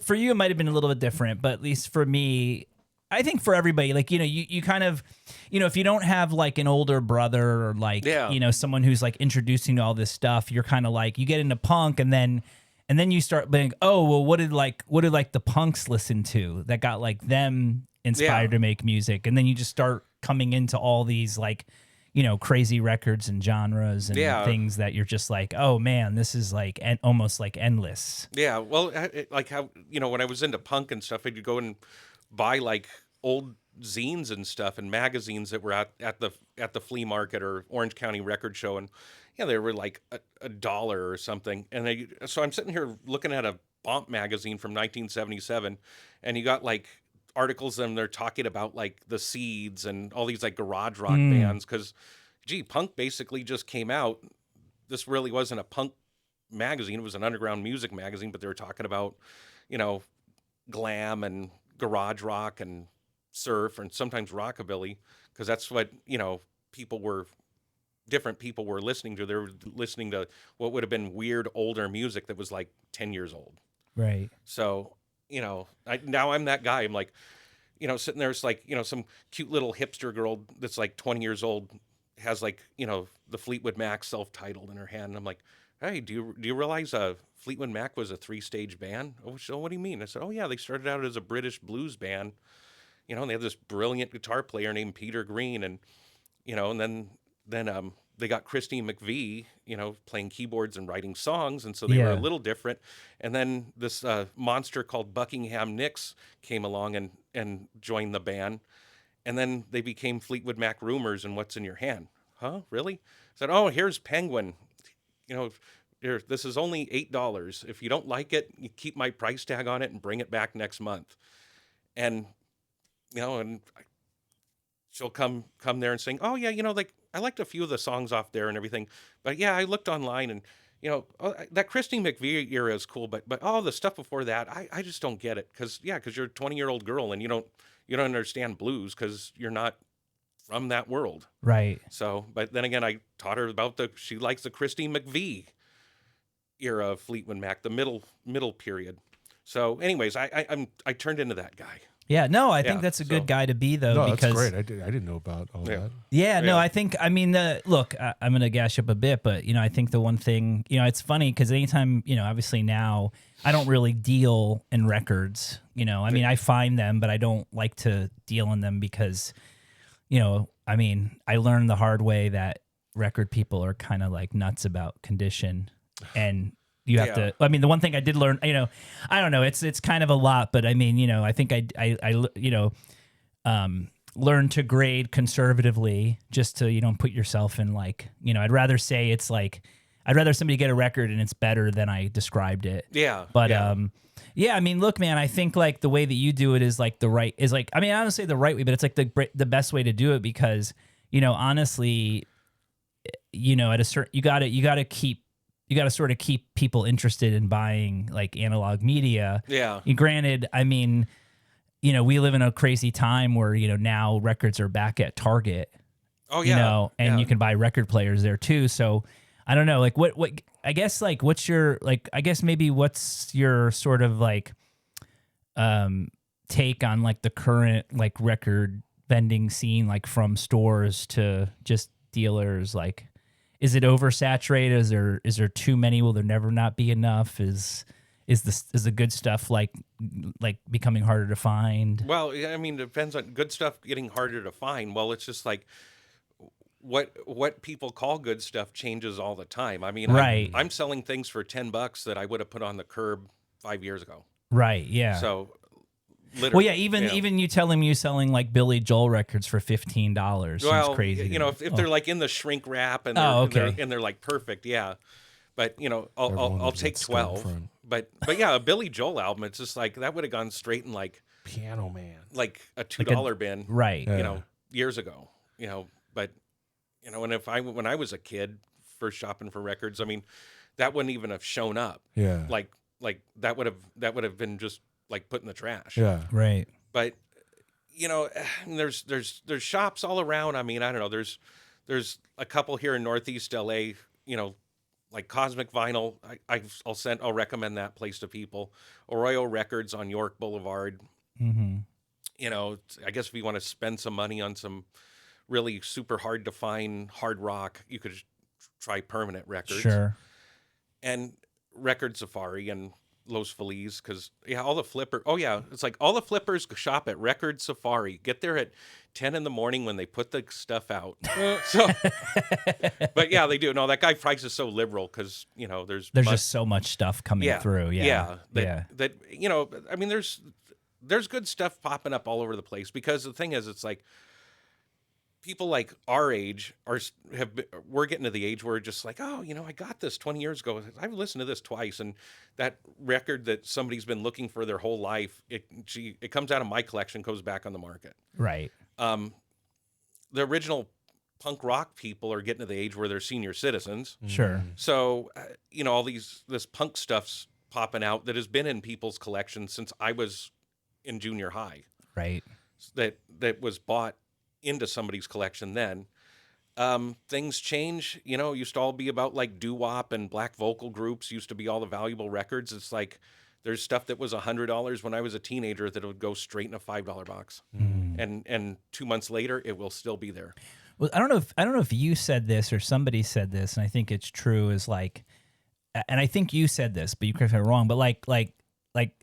for you it might have been a little bit different, but at least for me, I think for everybody, like you kind of, if you don't have like an older brother or like Yeah. someone who's like introducing you to all this stuff, you're kind of like you get into punk and then you start being, oh well, what did the punks listen to that got like them inspired Yeah. to make music, and then you just start coming into all these like crazy records and genres and Yeah. things that you're just like, oh man, this is like almost like endless. Yeah, well, like how when I was into punk and stuff, I'd go and buy like old zines and stuff and magazines that were at the flea market or Orange County Record Show, and yeah, they were like a dollar or something. And so I'm sitting here looking at a Bomp magazine from 1977, and you got like articles and they're talking about like the Seeds and all these like garage rock bands because, gee, punk basically just came out. This really wasn't a punk magazine. It was an underground music magazine, but they were talking about, you know, glam and garage rock and surf and sometimes rockabilly because that's what, different people were listening to. They were listening to what would have been weird older music that was like 10 years old. Right. So, now I'm that guy. I'm like, sitting there, it's like, some cute little hipster girl that's like 20 years old has like, the Fleetwood Mac self-titled in her hand. And I'm like, hey, do you realize Fleetwood Mac was a 3-stage band? Oh, so what do you mean? I said, oh yeah, they started out as a British blues band, and they had this brilliant guitar player named Peter Green, and and then they got Christine McVie, playing keyboards and writing songs, and so they were a Yeah. little different. And then this monster called Buckingham Nicks came along and joined the band, and then they became Fleetwood Mac Rumors and What's in Your Hand? Huh? Really? Said, oh, here's Penguin. Here, this is only $8. If you don't like it, you keep my price tag on it and bring it back next month. And and she'll come there and sing, oh yeah, like I liked a few of the songs off there and everything, but yeah, I looked online and that Christine McVie era is cool, but all the stuff before that, I just don't get it, because you're a 20-year-old girl and you don't understand blues because you're not from that world. Right. So, but then again, I taught her about she likes the Christine McVie era of Fleetwood Mac, the middle period. So anyways, I turned into that guy. Yeah, no, I Yeah, think that's a good so- guy to be, though, No, because that's great. I didn't know about all Yeah. that. yeah, no, Yeah. I mean, look, I'm going to gash up a bit, but, I think the one thing, it's funny because anytime, obviously now I don't really deal in records, I mean, I find them, but I don't like to deal in them because, I mean, I learned the hard way that record people are kind of like nuts about condition, and you have Yeah. to, I mean, the one thing I did learn, I don't know, it's kind of a lot, but I mean, I think I learn to grade conservatively just to, put yourself in like, I'd rather say it's like, I'd rather somebody get a record and it's better than I described it. Yeah. But, yeah. yeah, I mean, look, man, I think like the way that you do it is like I don't say the right way, but it's like the best way to do it because, honestly, at a certain, you gotta sort of keep people interested in buying like analog media. Yeah. And granted, I mean, we live in a crazy time where, now records are back at Target, Oh yeah. and yeah. you can buy record players there too. So I don't know, like what, I guess like, what's your sort of like, take on like the current like record vending scene, like from stores to just dealers? Like, is it oversaturated? Is there too many? Will there never not be enough? Is the good stuff like becoming harder to find? Well, yeah, I mean, it depends on good stuff getting harder to find. Well, it's just like what people call good stuff changes all the time. I mean, Right. I'm selling things for $10 that I would have put on the curb 5 years ago. Right. Yeah. So, literally, well, yeah. Even you telling me you selling like Billy Joel records for $15 seems crazy. to me. if they're like in the shrink wrap and Oh, they're, okay. and they're like perfect, yeah. But Everyone I'll loves take that skull 12. front. But yeah, a Billy Joel album, it's just like that would have gone straight in like Piano Man. a $2 bin, right. Yeah. years ago. But and when I was a kid first shopping for records, I mean, that wouldn't even have shown up. Yeah. Like that would have been just like put in the trash. Yeah. Right. But there's shops all around. I mean, I don't know. There's a couple here in Northeast LA. Like Cosmic Vinyl. I'll recommend that place to people. Arroyo Records on York Boulevard. Mm-hmm. I guess if you want to spend some money on some really super hard to find hard rock, you could try Permanent Records. Sure. And Record Safari and Los Feliz, because all the it's like all the flippers shop at Record Safari. Get there at 10 in the morning when they put the stuff out. But yeah, they do. No, that guy price is so liberal because there's just so much stuff coming through. Yeah. That I mean, there's good stuff popping up all over the place, because the thing is, it's like people like our age we're getting to the age where we're just like, oh, I got this 20 years ago. I've listened to this twice, and that record that somebody's been looking for their whole life, it comes out of my collection, goes back on the market. Right. The original punk rock people are getting to the age where they're senior citizens. Sure. So, all this punk stuff's popping out that has been in people's collections since I was in junior high. Right. That was bought into somebody's collection then. Things change. Used to all be about like doo-wop and black vocal groups, used to be all the valuable records. It's like there's stuff that was $100 when I was a teenager that would go straight in a $5 box. And 2 months later, it will still be there. Well, I don't know if you said this or somebody said this, and I think it's true. Is like, and I think you said this, but you correct me if I'm wrong. But like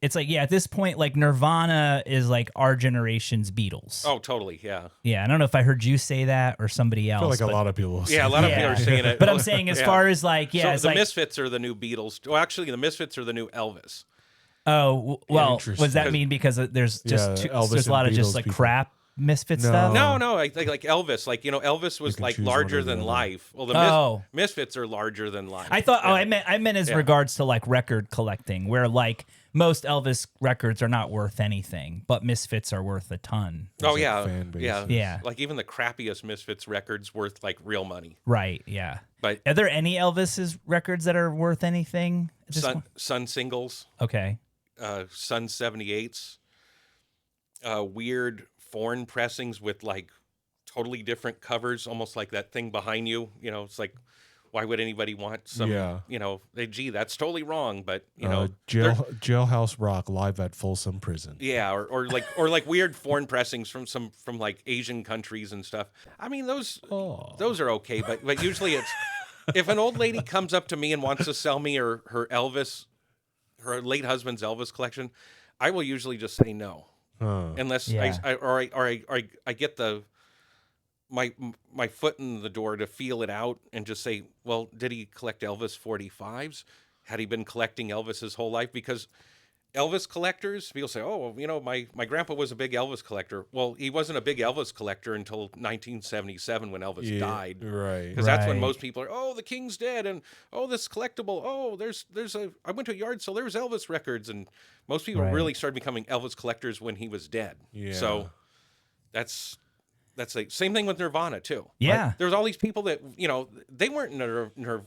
it's like, yeah, at this point, like Nirvana is like our generation's Beatles. Oh, totally, yeah. Yeah, I don't know if I heard you say that or somebody else. I feel like but, a lot of people. Yeah, a lot of people are saying it. But I'm saying as far as like, yeah, so it's the like, Misfits are the new Beatles. Well, actually, the Misfits are the new Elvis. oh, well, Interesting. what does that mean? Because there's just Yeah, Elvis there's a lot and of just Beatles like people. crap Misfit No. stuff? No, I think like Elvis. Like, Elvis was can like choose one or larger the than other. life. Well, the Misfits are larger than life. I thought. Yeah. Oh, I meant as Yeah. regards to like record collecting, where like most Elvis records are not worth anything, but Misfits are worth a ton. Oh like yeah, fan bases. yeah, Yeah. Like even the crappiest Misfits records worth like real money. Right. Yeah. But Are there any Elvis's records that are worth anything? Sun singles, Okay. Sun 78s, weird foreign pressings with like totally different covers, almost like that thing behind you. It's like, why would anybody want some? Yeah. Gee, that's totally wrong. But Jailhouse Rock live at Folsom Prison. yeah, or like weird foreign pressings from like Asian countries and stuff. I mean, those are okay, but usually it's if an old lady comes up to me and wants to sell me her late husband's Elvis collection, I will usually just say no. Unless Yeah. I get my foot in the door to feel it out and just say, well, did he collect Elvis 45s? Had he been collecting Elvis his whole life? Because Elvis collectors, people say, oh, my grandpa was a big Elvis collector. Well, he wasn't a big Elvis collector until 1977 when Elvis died. Right. Because that's when Right. most people are, oh, the King's dead, and oh, this collectible, oh, I went to a yard, so there's Elvis records, and most people Right. really started becoming Elvis collectors when he was dead. Yeah. So that's like same thing with Nirvana too. Yeah. There's all these people that they weren't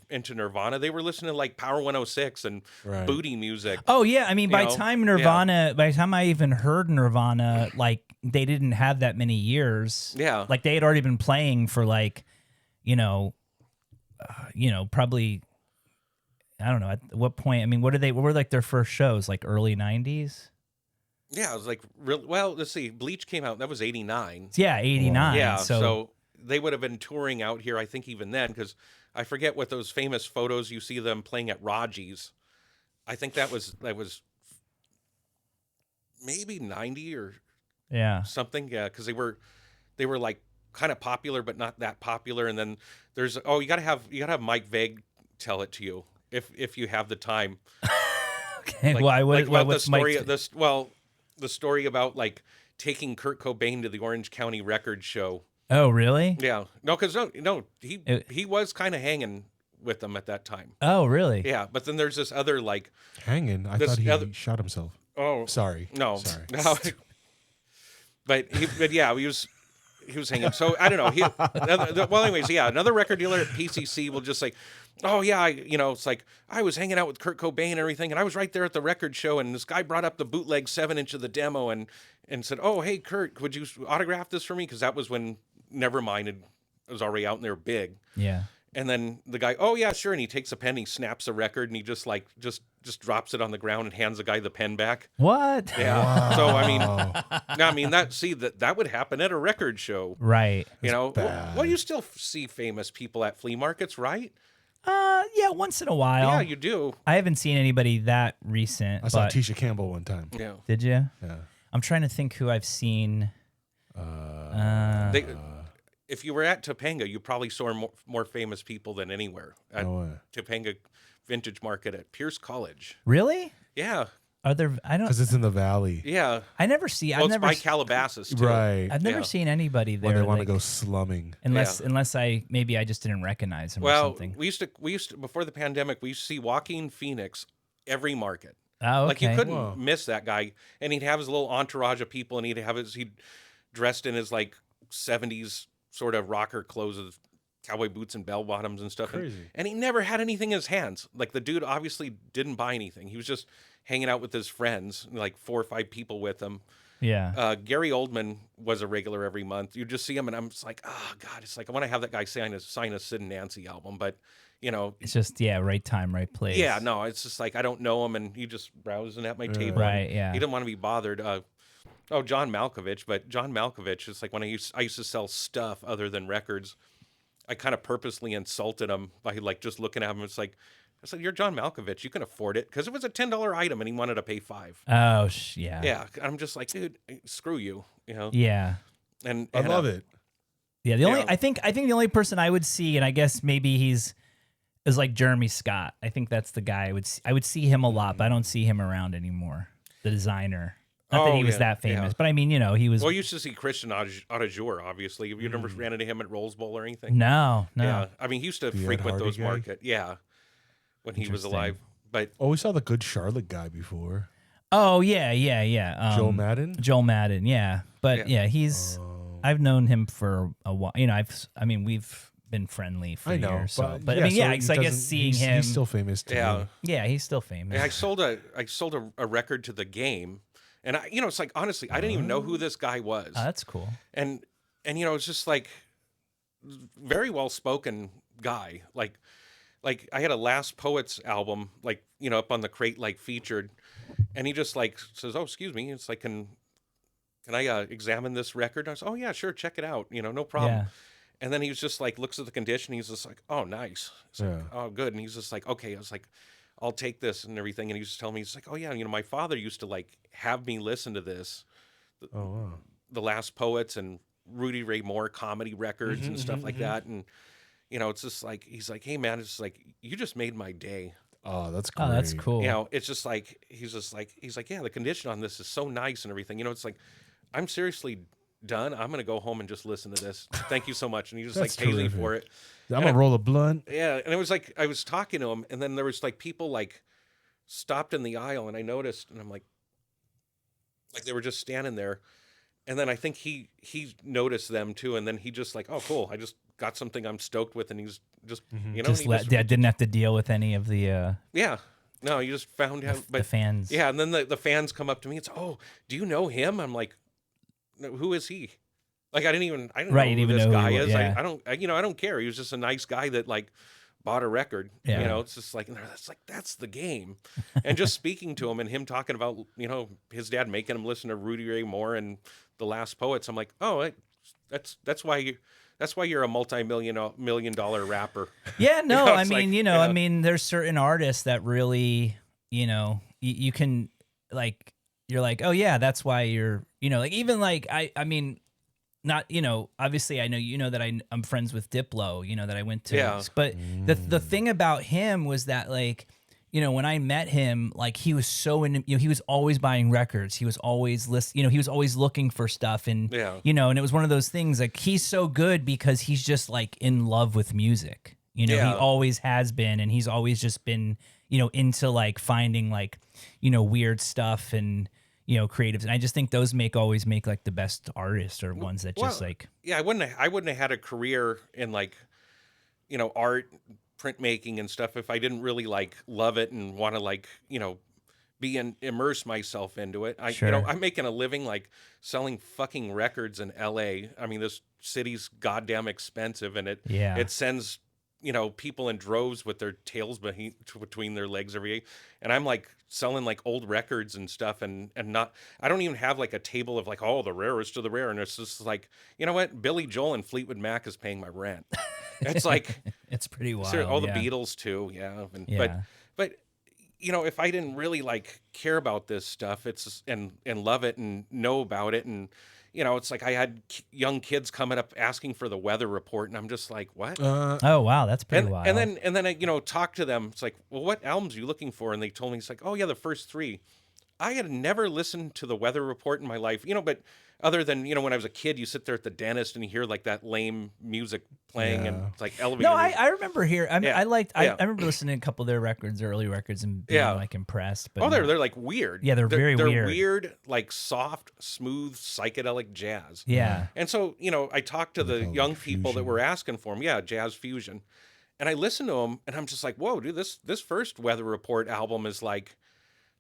into Nirvana. They were listening to like Power 106 and Right. booty music. Oh yeah, I mean, by know, time yeah. Nirvana, by the time I even heard Nirvana, like they didn't have that many years. Yeah. like they had already been playing for like, probably, I don't know at what point. I mean, what were like their first shows? Like early '90s. Yeah, it was like real. Well, let's see. Bleach came out. That was '89. Yeah, '89. Yeah, So, so they would have been touring out here, I think, even then, because I forget what those famous photos you see them playing at Raji's. I think that was maybe 90 or yeah. something. Yeah, because they were like kind of popular, but not that popular. And then there's you gotta have Mike Vague tell it to you if you have the time. Okay. Like, Why? like about the What's story? Mike's- The story about like taking Kurt Cobain to the Orange County Record Show. Oh, really? Yeah, no, because he was kind of hanging with them at that time. Oh, really? Yeah, but then there's this other like Hanging. I This thought he other- shot himself. oh Sorry. no Sorry. no, but yeah he was hanging. So I don't know. Well, anyways, yeah, another record dealer at PCC will just say, oh yeah, it's like I was hanging out with Kurt Cobain and everything, and I was right there at the record show, and this guy brought up the bootleg 7-inch of the demo and said, oh hey Kurt, would you autograph this for me? Because that was when Nevermind was already out and they were big. Yeah. And then the guy, oh yeah, sure, and he takes a pen, he snaps a record, and he just drops it on the ground and hands the guy the pen back. What? Yeah. So I mean that would happen at a record show. Right. bad. Well, you still see famous people at flea markets, right? Yeah, once in a while. Yeah, you do. I haven't seen anybody that recent. I saw but- Tisha Campbell one time. Yeah. Did you? Yeah. I'm trying to think who I've seen. If you were at Topanga, you probably saw more famous people than anywhere at No way. Topanga Vintage Market at Pierce College. Really? Yeah, Are there? I don't. Because it's in the valley. yeah. I never see. Well, I've it's never. by Calabasas too. Right. I've never Yeah. seen anybody there. When they want to like- go slumming. Unless I just didn't recognize him or Well, something. we used to before the pandemic, we used to see Joaquin Phoenix every market. Oh, okay. Like you couldn't Whoa. miss that guy, and he'd have his little entourage of people, and he'd dressed in his like 70s sort of rocker clothes with cowboy boots and bell bottoms and stuff. Crazy. And he never had anything in his hands. Like the dude obviously didn't buy anything. He was just hanging out with his friends, like 4 or 5 people with him. Yeah. Gary Oldman was a regular every month. You just see him, and I'm just like, oh god, it's like I want to have that guy sign a Sid and Nancy album, but It's just right time, right place. yeah, no, it's just like I don't know him, and he just browsing at my table. Right. Yeah. He didn't want to be bothered. John Malkovich, but John Malkovich is like when I used to sell stuff other than records. I kind of purposely insulted him by like just looking at him. It's like I said, "You're John Malkovich. You can afford it," because it was a $10 item, and he wanted to pay $5. Oh, yeah. Yeah, I'm just like, dude, screw you, Yeah. And I love it. Yeah. The only Yeah. I think the only person I would see, and I guess maybe is like Jeremy Scott. I think that's the guy I would see him a lot, but I don't see him around anymore. The designer. Not that he was yeah, that famous, yeah. but I mean, he was. Well, you used to see Christian Audigier, obviously. Have you never ran into him at Rose Bowl or anything? No. Yeah, I mean, he used to The Ed frequent Hardy those guy? market. Yeah, when he was Interesting. alive. But Oh, we saw the Good Charlotte guy before. Oh yeah. Joel Madden? Joel Madden, yeah. But Yeah. yeah, he's. Oh. I've known him for a while. We've been friendly for I know, years. So, but but yeah, I mean, so yeah. he So I guess doesn't- seeing he's, him, he's still famous to yeah, me. yeah, he's still famous. and I sold a record to the game, and it's like honestly, I didn't even know who this guy was, Oh, that's cool. and it's just like very well spoken guy, like I had a Last Poets album, like up on the crate, like featured, and he just like says, "Oh, excuse me," it's like, can I examine this record? And I was, "Oh yeah, sure, check it out, no problem." Yeah. And then he was just like, looks at the condition. He's just like, "Oh, nice." It's like, Yeah. "Oh, good." And he's just like, "Okay." I was like, "I'll take this and everything." And he was just telling me, he's like, "Oh yeah, my father used to like have me listen to this, Oh, wow. the Last Poets and Rudy Ray Moore comedy records and stuff like that." And it's just like, he's like, "Hey man, it's just like, you just made my day." Oh, that's great. Oh, that's cool. It's just like, he's like, "Yeah, the condition on this is so nice and everything." It's like, I'm seriously done. I'm gonna go home and just listen to this. Thank you so much. And he just like That's pays me terrific. for it. I'm going to roll a blunt. Yeah, and it was like I was talking to him, and then there was like people like stopped in the aisle, and I noticed, and I'm like they were just standing there, and then I think he noticed them too, and then he just like, "Oh, cool, I just got something I'm stoked with," and he's just Just didn't have to deal with any of the yeah. No, you just found him, the fans. yeah, and then the fans come up to me. It's, "Oh, do you know him?" I'm like, "No, who is he?" Like I didn't Right, know you who didn't this even know guy who he is. was, yeah. I don't care. He was just a nice guy that like bought a record. Yeah. It's just like, that's the game. And just speaking to him and him talking about his dad making him listen to Rudy Ray Moore and the Last Poets. I'm like, oh, that's why you're a million dollar rapper. Yeah, no, I it's mean, like, I mean, there's certain artists that really, you can like, you're like, oh yeah, that's why you're, like even like I mean, not obviously I know that I'm friends with Diplo, that I went to, Yeah. but the thing about him was that like. When I met him, like he was so in, he was always buying records. He was always he was always looking for stuff, and Yeah. and it was one of those things like he's so good because he's just like in love with music. He always has been, and he's always just been, into like finding like, weird stuff and creatives. And I just think those always make like the best artists or ones that just like yeah, I wouldn't have had a career in like art, printmaking and stuff if I didn't really like love it and want to like immerse myself into it. Sure. I'm making a living like selling fucking records in LA. I mean, this city's goddamn expensive, and it sends people in droves with their tails between their legs every day, and I'm like selling like old records and stuff, and not, I don't even have like a table of like, oh, the rarest of the rare, and it's just like, you know what, Billy Joel and Fleetwood Mac is paying my rent. It's like it's pretty wild. all the yeah. Beatles too, yeah. Yeah. But if I didn't really like care about this stuff, it's and love it and know about it, and it's like I had young kids coming up asking for the weather report, and I'm just like, what? Oh wow, that's pretty wild. And then I talk to them. It's like, well, what albums are you looking for? And they told me, it's like, oh yeah, the first 3. I had never listened to the weather report in my life, but other than, when I was a kid, you sit there at the dentist and you hear like that lame music playing and it's like elevator. No, music. I remember here. I mean, Yeah. I remember listening to a couple of their records, early records, and being like impressed. But they're like weird. Yeah, they're very weird. They're weird, like soft, smooth, psychedelic jazz. Yeah. And so, I talked to the young people that were asking for them. Yeah, jazz fusion. And I listened to them, and I'm just like, whoa, dude, this first Weather Report album is like,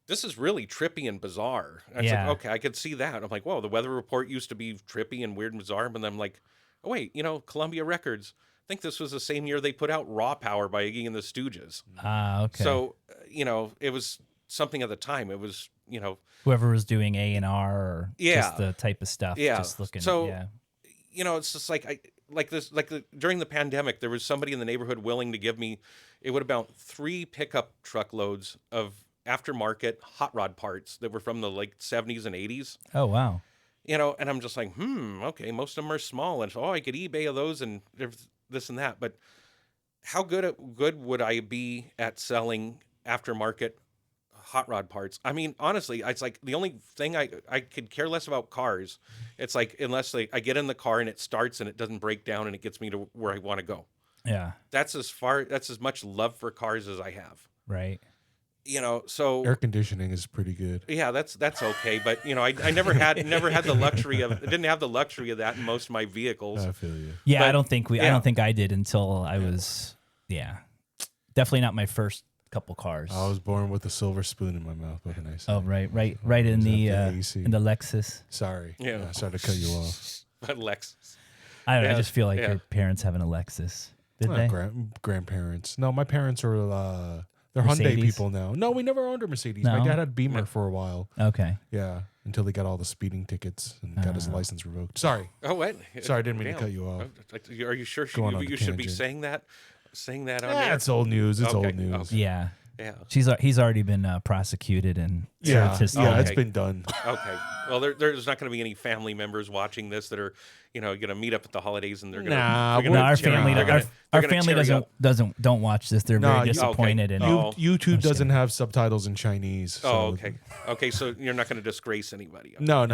this is really trippy and bizarre. And I was like, okay, I could see that. I'm like, whoa, the Weather Report used to be trippy and weird and bizarre. But then I'm like, oh, wait, Columbia Records, I think this was the same year they put out Raw Power by Iggy and the Stooges. Ah, okay. So, it was something at the time. It was, whoever was doing A&R or Yeah. just the type of stuff. Yeah. Just looking. So, yeah. It's just like during the pandemic, there was somebody in the neighborhood willing to give me, it would about 3 pickup truckloads of aftermarket hot rod parts that were from the like 70s and 80s. Oh wow. And I'm just like, okay, most of them are small, and so I could eBay those and this and that. But how good would I be at selling aftermarket hot rod parts. I mean, honestly, it's like the only thing I could care less about cars. It's like unless I get in the car and it starts and it doesn't break down and it gets me to where I want to go. Yeah. That's as much love for cars as I have. Right. You know, so Air conditioning is pretty good. yeah, that's okay. But you know, I never had the luxury of didn't have the luxury of that in most of my vehicles. I feel you. Yeah, But, I don't think yeah. I did until I was definitely not my first couple cars. I was born with a silver spoon in my mouth. What can I say? Oh, right in the AC. in the Lexus. Sorry. Yeah. I started to cut you off. But Lex, I don't know. I Yeah, just feel like yeah. your parents having a Lexus. Did they? Grandparents. No, my parents are they're Hyundai Mercedes? people now. No, we never owned a Mercedes. My No? dad had Beamer for a while. Okay. Yeah, until he got all the speeding tickets and got his license revoked. Sorry. oh what? Sorry, I didn't mean to Damn. cut you off. Are you sure Going on you the should be tangent. saying that? Saying that on Yeah, there? it's old news. It's Okay, old news. okay. Yeah. Yeah. He's already been prosecuted and Yeah, served his yeah, time. it's been done. Okay. Well, there's not going to be any family members watching this that are, you know, going to meet up at the holidays and they're going to. Nah, No, our family, They're our gonna family tear you don't watch this. They're No, very you- disappointed in Oh. YouTube doesn't have subtitles in Chinese. So Oh, okay. Okay, so you're not going to disgrace anybody. No.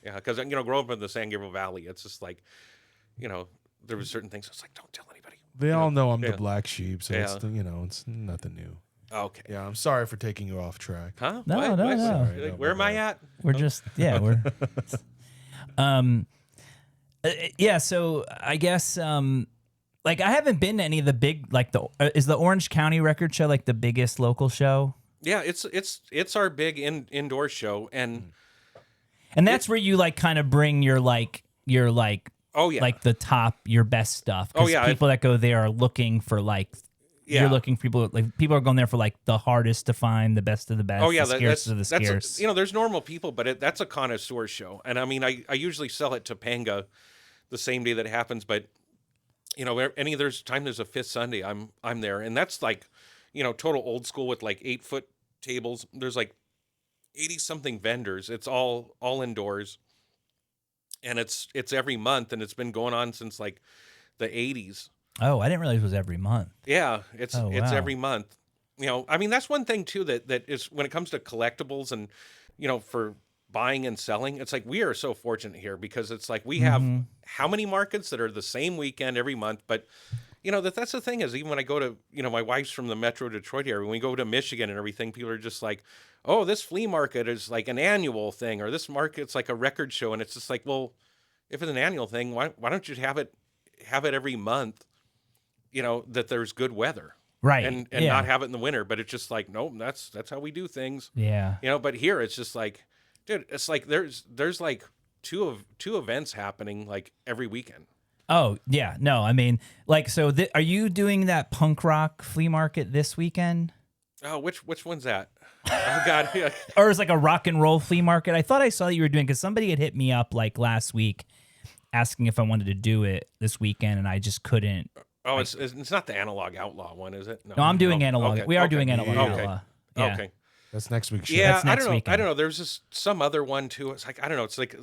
Yeah, because you know, growing up in the San Gabriel Valley, it's just like, you know, there was certain things. It's like, don't tell anybody. They all know I'm Yeah. the black sheep, so Yeah. it's it's nothing new. Okay. Yeah, I'm sorry for taking you off track. Huh? No, What? no, What? no. Sorry, Where am I at? We're just we're yeah, so I guess like I haven't been to any of the big like is the Orange County Record Show like the biggest local show? Yeah, it's our big indoor show, and that's where you like kind of bring your oh yeah, like the top your best stuff. 'Cause Oh, yeah, people that go there are looking for like yeah. you're looking for people are going there for like the hardest to find, the best of the best, Oh yeah, the scarcest of the scarce. you know, there's normal people, but that's a connoisseur show, and I mean, I usually sell it to Panga the same day that it happens, but you know, there's a fifth Sunday, I'm there, and that's like, you know, total old school with like 8-foot tables. There's like 80 something vendors. It's all indoors, and it's every month, and it's been going on since like the 80s. Oh, I didn't realize it was every month. Yeah, it's Oh, wow. every month. You know, I mean, that's one thing too that is when it comes to collectibles and, you know, for buying and selling, it's like we are so fortunate here because it's like we have how many markets that are the same weekend every month, but you know, that's the thing is even when I go to, you know, my wife's from the Metro Detroit area, when we go to Michigan and everything, people are just like, oh, this flea market is like an annual thing, or this market's like a record show, and it's just like, well, if it's an annual thing, why don't you have it every month? You know, that there's good weather, Right. and yeah. not have it in the winter. But it's just like, nope, that's how we do things. Yeah. You know, but here it's just like, dude, it's like there's like two events happening like every weekend. Oh, yeah. No, I mean, like, so are you doing that punk rock flea market this weekend? Oh, which one's that? Oh God, yeah. Or is like a rock and roll flea market? I thought I saw that you were doing, because somebody had hit me up like last week asking if I wanted to do it this weekend, and I just couldn't. Oh, it's not the Analog Outlaw one, is it? No, I'm doing analog. Okay, We are okay. doing analog. Yeah. Outlaw. Yeah. Okay. That's next week's show. Yeah, That's I next don't know. weekend. I don't know. There's just some other one too. It's like I don't know. It's like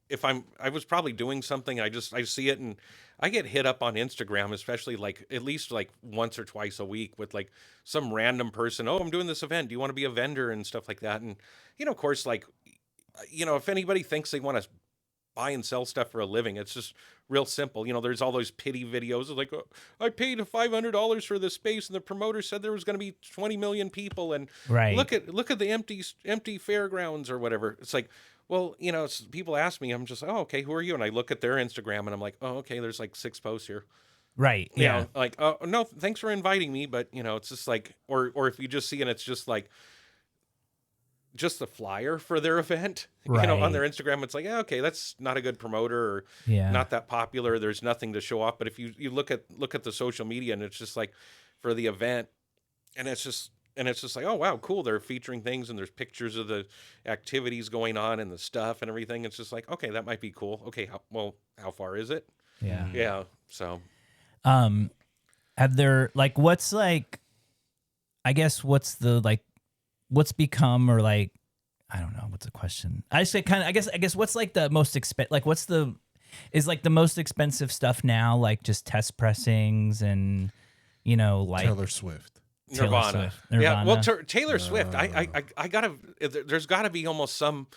if I was probably doing something. I see it and I get hit up on Instagram, especially like at least like once or twice a week with like some random person. Oh, I'm doing this event. Do you want to be a vendor and stuff like that? And you know, of course, like you know, if anybody thinks they want to buy and sell stuff for a living, it's just real simple. You know, there's all those pity videos of like, oh, I paid $500 for this space, and the promoter said there was going to be 20 million people, and Right. look at the empty fairgrounds or whatever. It's like, well, you know, people ask me, I'm just like, oh, okay, who are you? And I look at their Instagram, and I'm like, oh, okay, there's like 6 posts here. Right. You Yeah. know, like, oh no, thanks for inviting me, but you know, it's just like, or if you just see and it's just like. Just the flyer for their event, you know, on Right. their Instagram, it's like, yeah, okay, that's not a good promoter or Yeah. not that popular. There's nothing to show off. But if you look at the social media and it's just like for the event, and it's just like, oh wow, cool. They're featuring things and there's pictures of the activities going on and the stuff and everything. It's just like, okay, that might be cool. Okay, how far is it? Yeah. Yeah. So Have there like what's like? I guess what's the like. What's become or like I don't know what's the question. I say kind of I guess what's like the most what's the most expensive stuff now, like just test pressings and you know like Taylor Swift. Nirvana. Swift. Yeah, well, Nirvana. Taylor Swift. I gotta. There's got to be almost some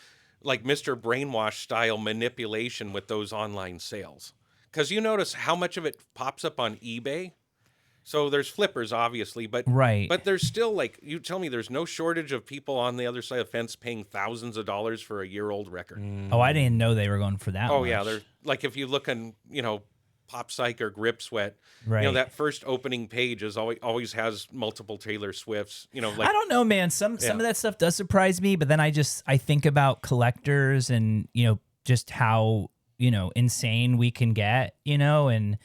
like Mr. Brainwash style manipulation with those online sales, because you notice how much of it pops up on eBay. So there's flippers, obviously, Right. but there's still like you tell me there's no shortage of people on the other side of the fence paying thousands of dollars for a year-old record. Oh, I didn't know they were going for that Oh much. yeah, they're like if you look on Pop Psych or Grip Sweat, Right. that first opening page is always has multiple Taylor Swifts. Like I don't know, man. Some of that stuff does surprise me, but then I think about collectors and just how insane we can get, and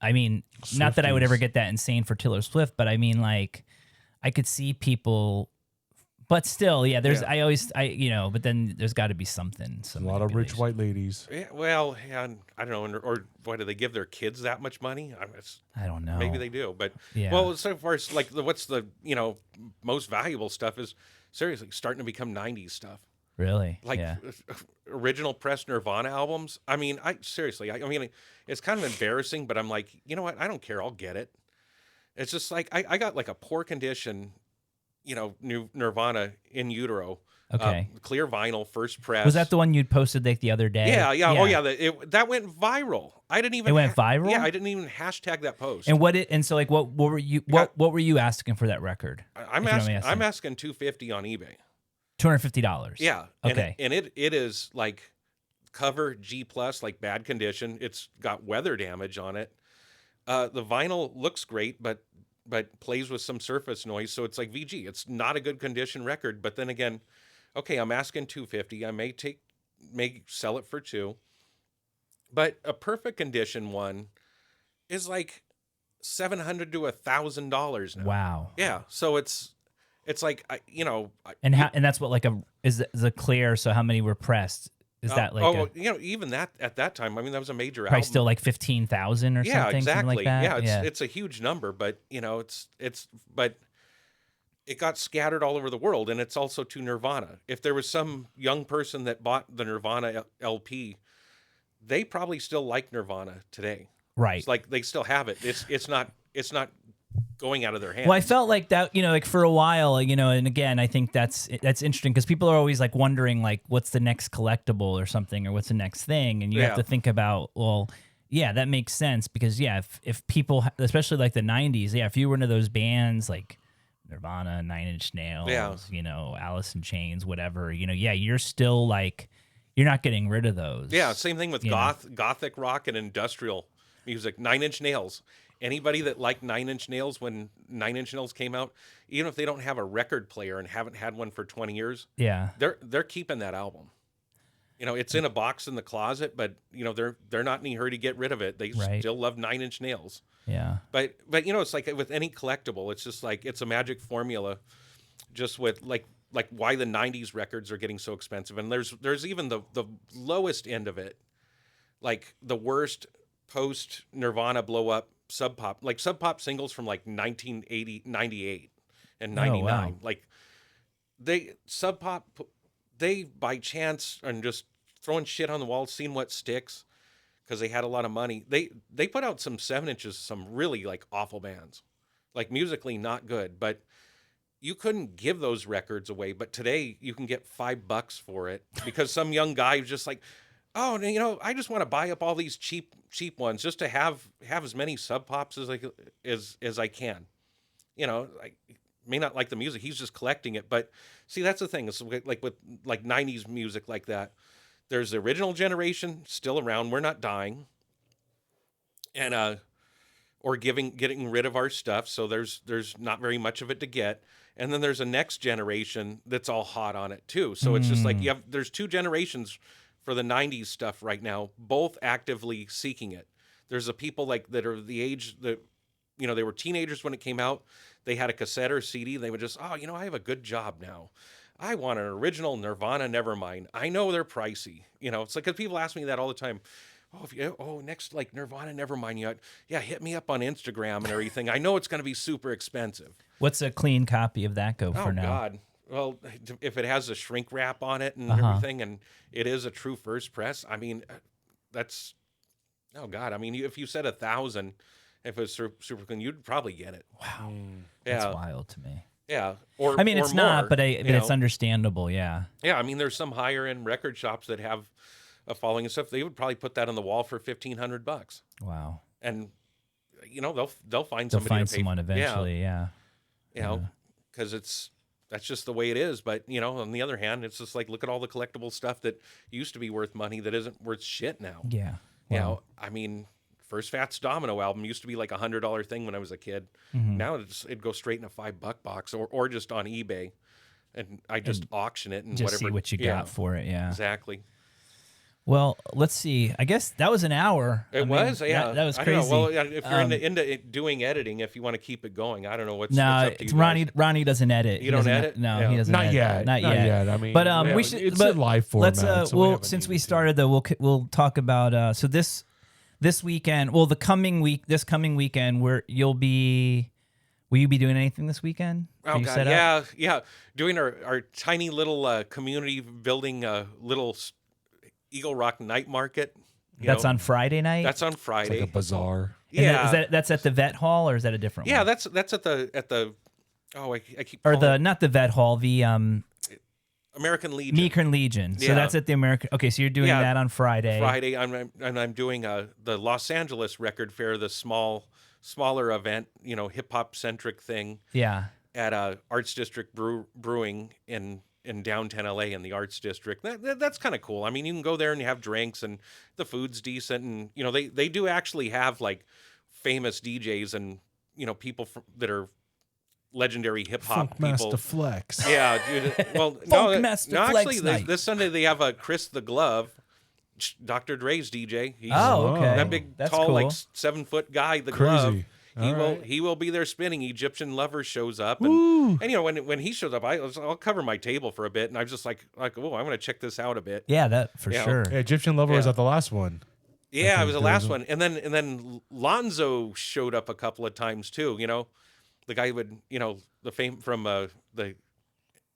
I mean, not that I would ever get that insane for Taylor Swift, but I mean, like, I could see people, but still, yeah. But then there's got to be something. A lot of rich white ladies. Yeah, well, yeah, I don't know, or why do they give their kids that much money? I don't know. Maybe they do, but Yeah. well, so far as like what's the most valuable stuff is seriously starting to become '90s stuff. Really? Like yeah. original press Nirvana albums. I mean, I mean, it's kind of embarrassing, but I'm like, you know what? I don't care. I'll get it. It's just like I got like a poor condition, new Nirvana in utero. Okay. Clear vinyl, first press. Was that the one you'd posted like the other day? Yeah. Oh yeah. That went viral. I didn't even. It went viral. Yeah, I didn't even hashtag that post. And what were you asking for that record? I'm asking $250 on eBay. $250. Yeah. Okay. And it is like cover G+, like bad condition. It's got weather damage on it. The vinyl looks great, but plays with some surface noise, so it's like VG. It's not a good condition record. But then again, okay, I'm asking $250. I may sell it for $2. But a perfect condition one is like $700 to $1,000 now. Wow. Yeah. So it's like And that's what like is a clear. So how many were pressed? Is that like even that at that time? I mean, that was a major probably album. still like 15,000 or Yeah, something. exactly. Something like that? Yeah, it's a huge number, but but it got scattered all over the world, and it's also to Nirvana. If there was some young person that bought the Nirvana LP, they probably still like Nirvana today. Right. It's like they still have it. It's not going out of their hands. Well, I felt like that, like for a while, and again, I think that's interesting because people are always like wondering like what's the next collectible or something or what's the next thing, and you have to think about, well, yeah, that makes sense because if people, especially like the 90s, if you were into those bands like Nirvana, Nine Inch Nails, Alice in Chains, whatever, you're still like you're not getting rid of those. Yeah, same thing with gothic rock and industrial music. 9 Inch Nails. Anybody that liked 9 Inch Nails when 9 Inch Nails came out, even if they don't have a record player and haven't had one for 20 years, they're keeping that album. It's in a box in the closet, but they're not in any hurry to get rid of it. They still love 9 Inch Nails. Yeah. But it's like with any collectible, it's just like it's a magic formula, just with like why the 90s records are getting so expensive. And there's even the lowest end of it, like the worst post Nirvana blow up Sub Pop singles from like 1980, 98 and 99. Oh, wow. Like Sub Pop, they by chance and just throwing shit on the wall, seeing what sticks, because they had a lot of money. They put out some 7 inches, some really like awful bands, like musically not good, but you couldn't give those records away. But today you can get $5 for it because some young guy was just like, oh, I just want to buy up all these cheap ones just to have as many Sub Pops as I can. I may not like the music. He's just collecting it. But see, that's the thing. It's like with like 90s music like that. There's the original generation still around. We're not dying. And or getting rid of our stuff. So there's not very much of it to get. And then there's a next generation that's all hot on it too. So it's just like there's 2 generations for the 90s stuff right now, both actively seeking it. There's the people like that are the age that, they were teenagers when it came out. They had a cassette or CD. They would just, I have a good job now. I want an original Nirvana Nevermind. I know they're pricey. It's like, because people ask me that all the time. Next, like Nirvana Nevermind, hit me up on Instagram and everything. I know it's going to be super expensive. What's a clean copy of that go for now? Oh, God. Well, if it has a shrink wrap on it and everything, and it is a true first press, I mean, that's, oh God. I mean, if you said 1,000, If it was super clean, you'd probably get it. Wow, Yeah, that's wild to me. yeah. Or I mean, or it's not, more, but you it's know. understandable. Yeah. Yeah, I mean, there's some higher end record shops that have a following and stuff. They would probably put that on the wall for $1,500, Wow. and they'll find They'll somebody find to pay someone for. eventually. Yeah. You know, because that's just the way it is. But on the other hand, it's just like, look at all the collectible stuff that used to be worth money that isn't worth shit now. Yeah. You I mean, First Fats Domino album used to be like $100 thing when I was a kid. Now it'd go straight in a $5 box or just on eBay, and I just auction it and Just whatever. see what you got for it. Yeah. Exactly. Well, let's see. I guess that was an hour. It was, yeah. That was I don't know. crazy. Well, yeah, if you're into doing editing, if you want to keep it going, I don't know what's No, up to it's you guys. Ronnie doesn't edit. You don't edit? No, Yeah. he doesn't. Not edit. yet. Not Not yet. yet. I mean, but yeah, we should. it's but a live let's. format, so we haven't Since we needed to. started though, we'll talk about. So this weekend. Well, this coming weekend, will you be doing anything this weekend? Oh Are you God, set up? yeah. Doing our tiny little community building little Eagle Rock night market. you That's know. on Friday night. That's on It's Friday. like a bazaar. And yeah, that's at the Vet Hall, or is that a different yeah. one? That's at the. Oh, I keep Or calling it not the Vet Hall, the American Legion. Meeker Legion. So Yeah. that's at the American. Okay, so you're doing Yeah. that on Friday. Friday, I'm doing the Los Angeles Record Fair, the smaller event, hip hop centric thing Yeah. at Arts District Brewing in downtown LA in the Arts District. That's kind of cool. I mean, you can go there and you have drinks and the food's decent, and they do actually have like famous DJs and people that are legendary hip hop people. Funkmaster Flex. Yeah, dude. Well, Funkmaster no, Flex actually, night. this Sunday they have a Chris the Glove, Dr. Dre's DJ. He's Oh, okay. that big, That's tall, cool. like 7-foot guy. The Crazy. Glove. All right. He will be there spinning. Egyptian Lover shows up, and when he shows up, I'll cover my table for a bit, and I'm just like oh, I'm gonna check this out a bit. Yeah, that for Yeah. sure. Yeah, Egyptian Lover was Yeah. at the last one. Yeah, it was the there last was a- one, and then Lonzo showed up a couple of times too. The guy would the fame from the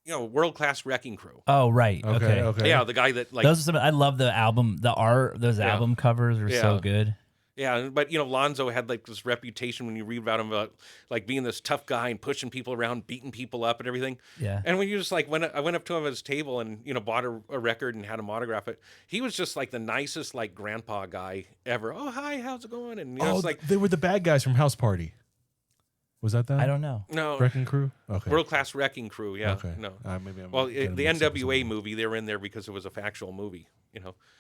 World Class Wrecking Crew. Oh, right. Okay. Okay. Yeah, the guy that like Those are some. I love the album, the art. Those Yeah. album covers are so Yeah. good. Yeah, but Lonzo had like this reputation when you read about him about like being this tough guy and pushing people around, beating people up and everything. Yeah. And when you just like I went up to him at his table and bought a record and had him autograph it. He was just like the nicest like grandpa guy ever. Oh hi, how's it going? And Oh, it's like they were the bad guys from House Party. Was that them? I don't know. no Wrecking Crew? Okay. World Class Wrecking Crew. Yeah, Okay. no. Maybe I'm Well, getting the mixed up with NWA something. movie, they were in there because it was a factual movie.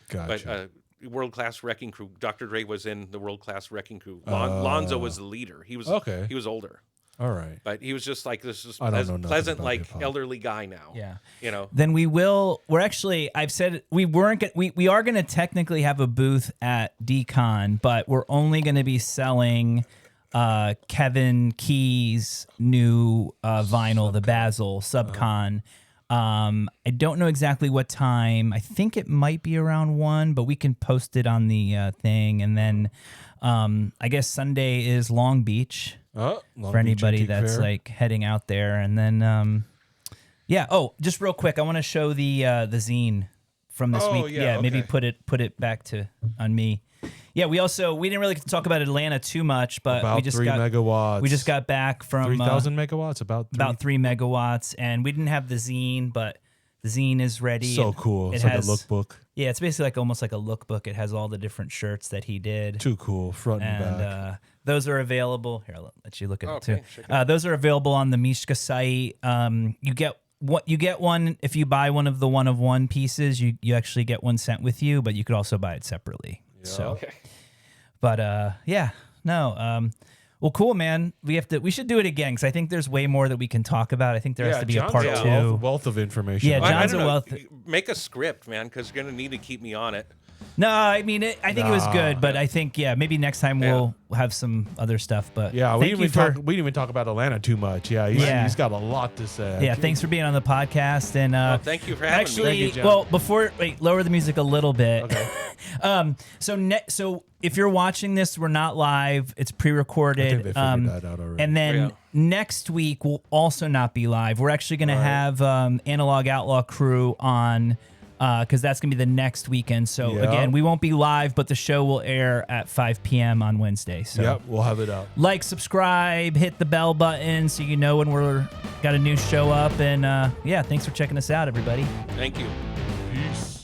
Gotcha. But World Class Wrecking Crew, Dr. Dre was in the World Class Wrecking Crew. Lonzo was the leader. He was Okay. He was older. All right. But he was just like this is I don't know nothing pleasant, about like hip-hop. elderly guy now. Yeah. Then We're actually, I've said we are going to technically have a booth at DCon, but we're only going to be selling Kevin Key's new vinyl, the Basil Subcon. I don't know exactly what time. I think it might be around 1, but we can post it on the thing. And then I guess Sunday is Long Beach. Long For Beach anybody Antique that's Fair. like heading out there, and then yeah. Oh, just real quick, I want to show the zine from this Oh, week. yeah, Maybe okay. put it back on me. Yeah, we didn't really get to talk about Atlanta too much, but About we just 3 megawatts. we just got back from 3,000 megawatts. About 3 megawatts, and we didn't have the zine, but the zine is ready. so cool. It It's has, like a lookbook. Yeah, it's basically almost like a lookbook. It has all the different shirts that he did. Too cool. Front and And back. those are available. Here, I'll let you look at Okay, it check too. Those are available on the Mishka site. You get one if you buy one of the one of one pieces. You actually get one sent with you, but you could also buy it separately. So, Okay. but yeah, no. Well, cool, man. We should do it again because I think there's way more that we can talk about. I think there has to be a John's part a two. wealth of information. Yeah, I John's don't a know. wealth. Make a script, man, because you're gonna need to keep me on it. No, I mean, I think it was good, but I think maybe next time we'll have some other stuff. But Yeah, we thank didn't, you even for talk, we didn't even talk about Atlanta too much. Yeah, he's got a lot to say. yeah, thanks for being on the podcast. And Thank you for having me. actually, Thank you, John. well, lower the music a little bit. Okay. So if you're watching this, we're not live; it's pre-recorded. I think they figured that out already. And then Yeah. next week we'll also not be live. We're actually going to have Analog Outlaw Crew on because that's going to be the next weekend. So Yep. again, we won't be live, but the show will air at 5 p.m. on Wednesday. So Yep, we'll have it up. like, subscribe, hit the bell button so you know when we're got a new show up. And yeah, thanks for checking us out, everybody. Thank you. Peace.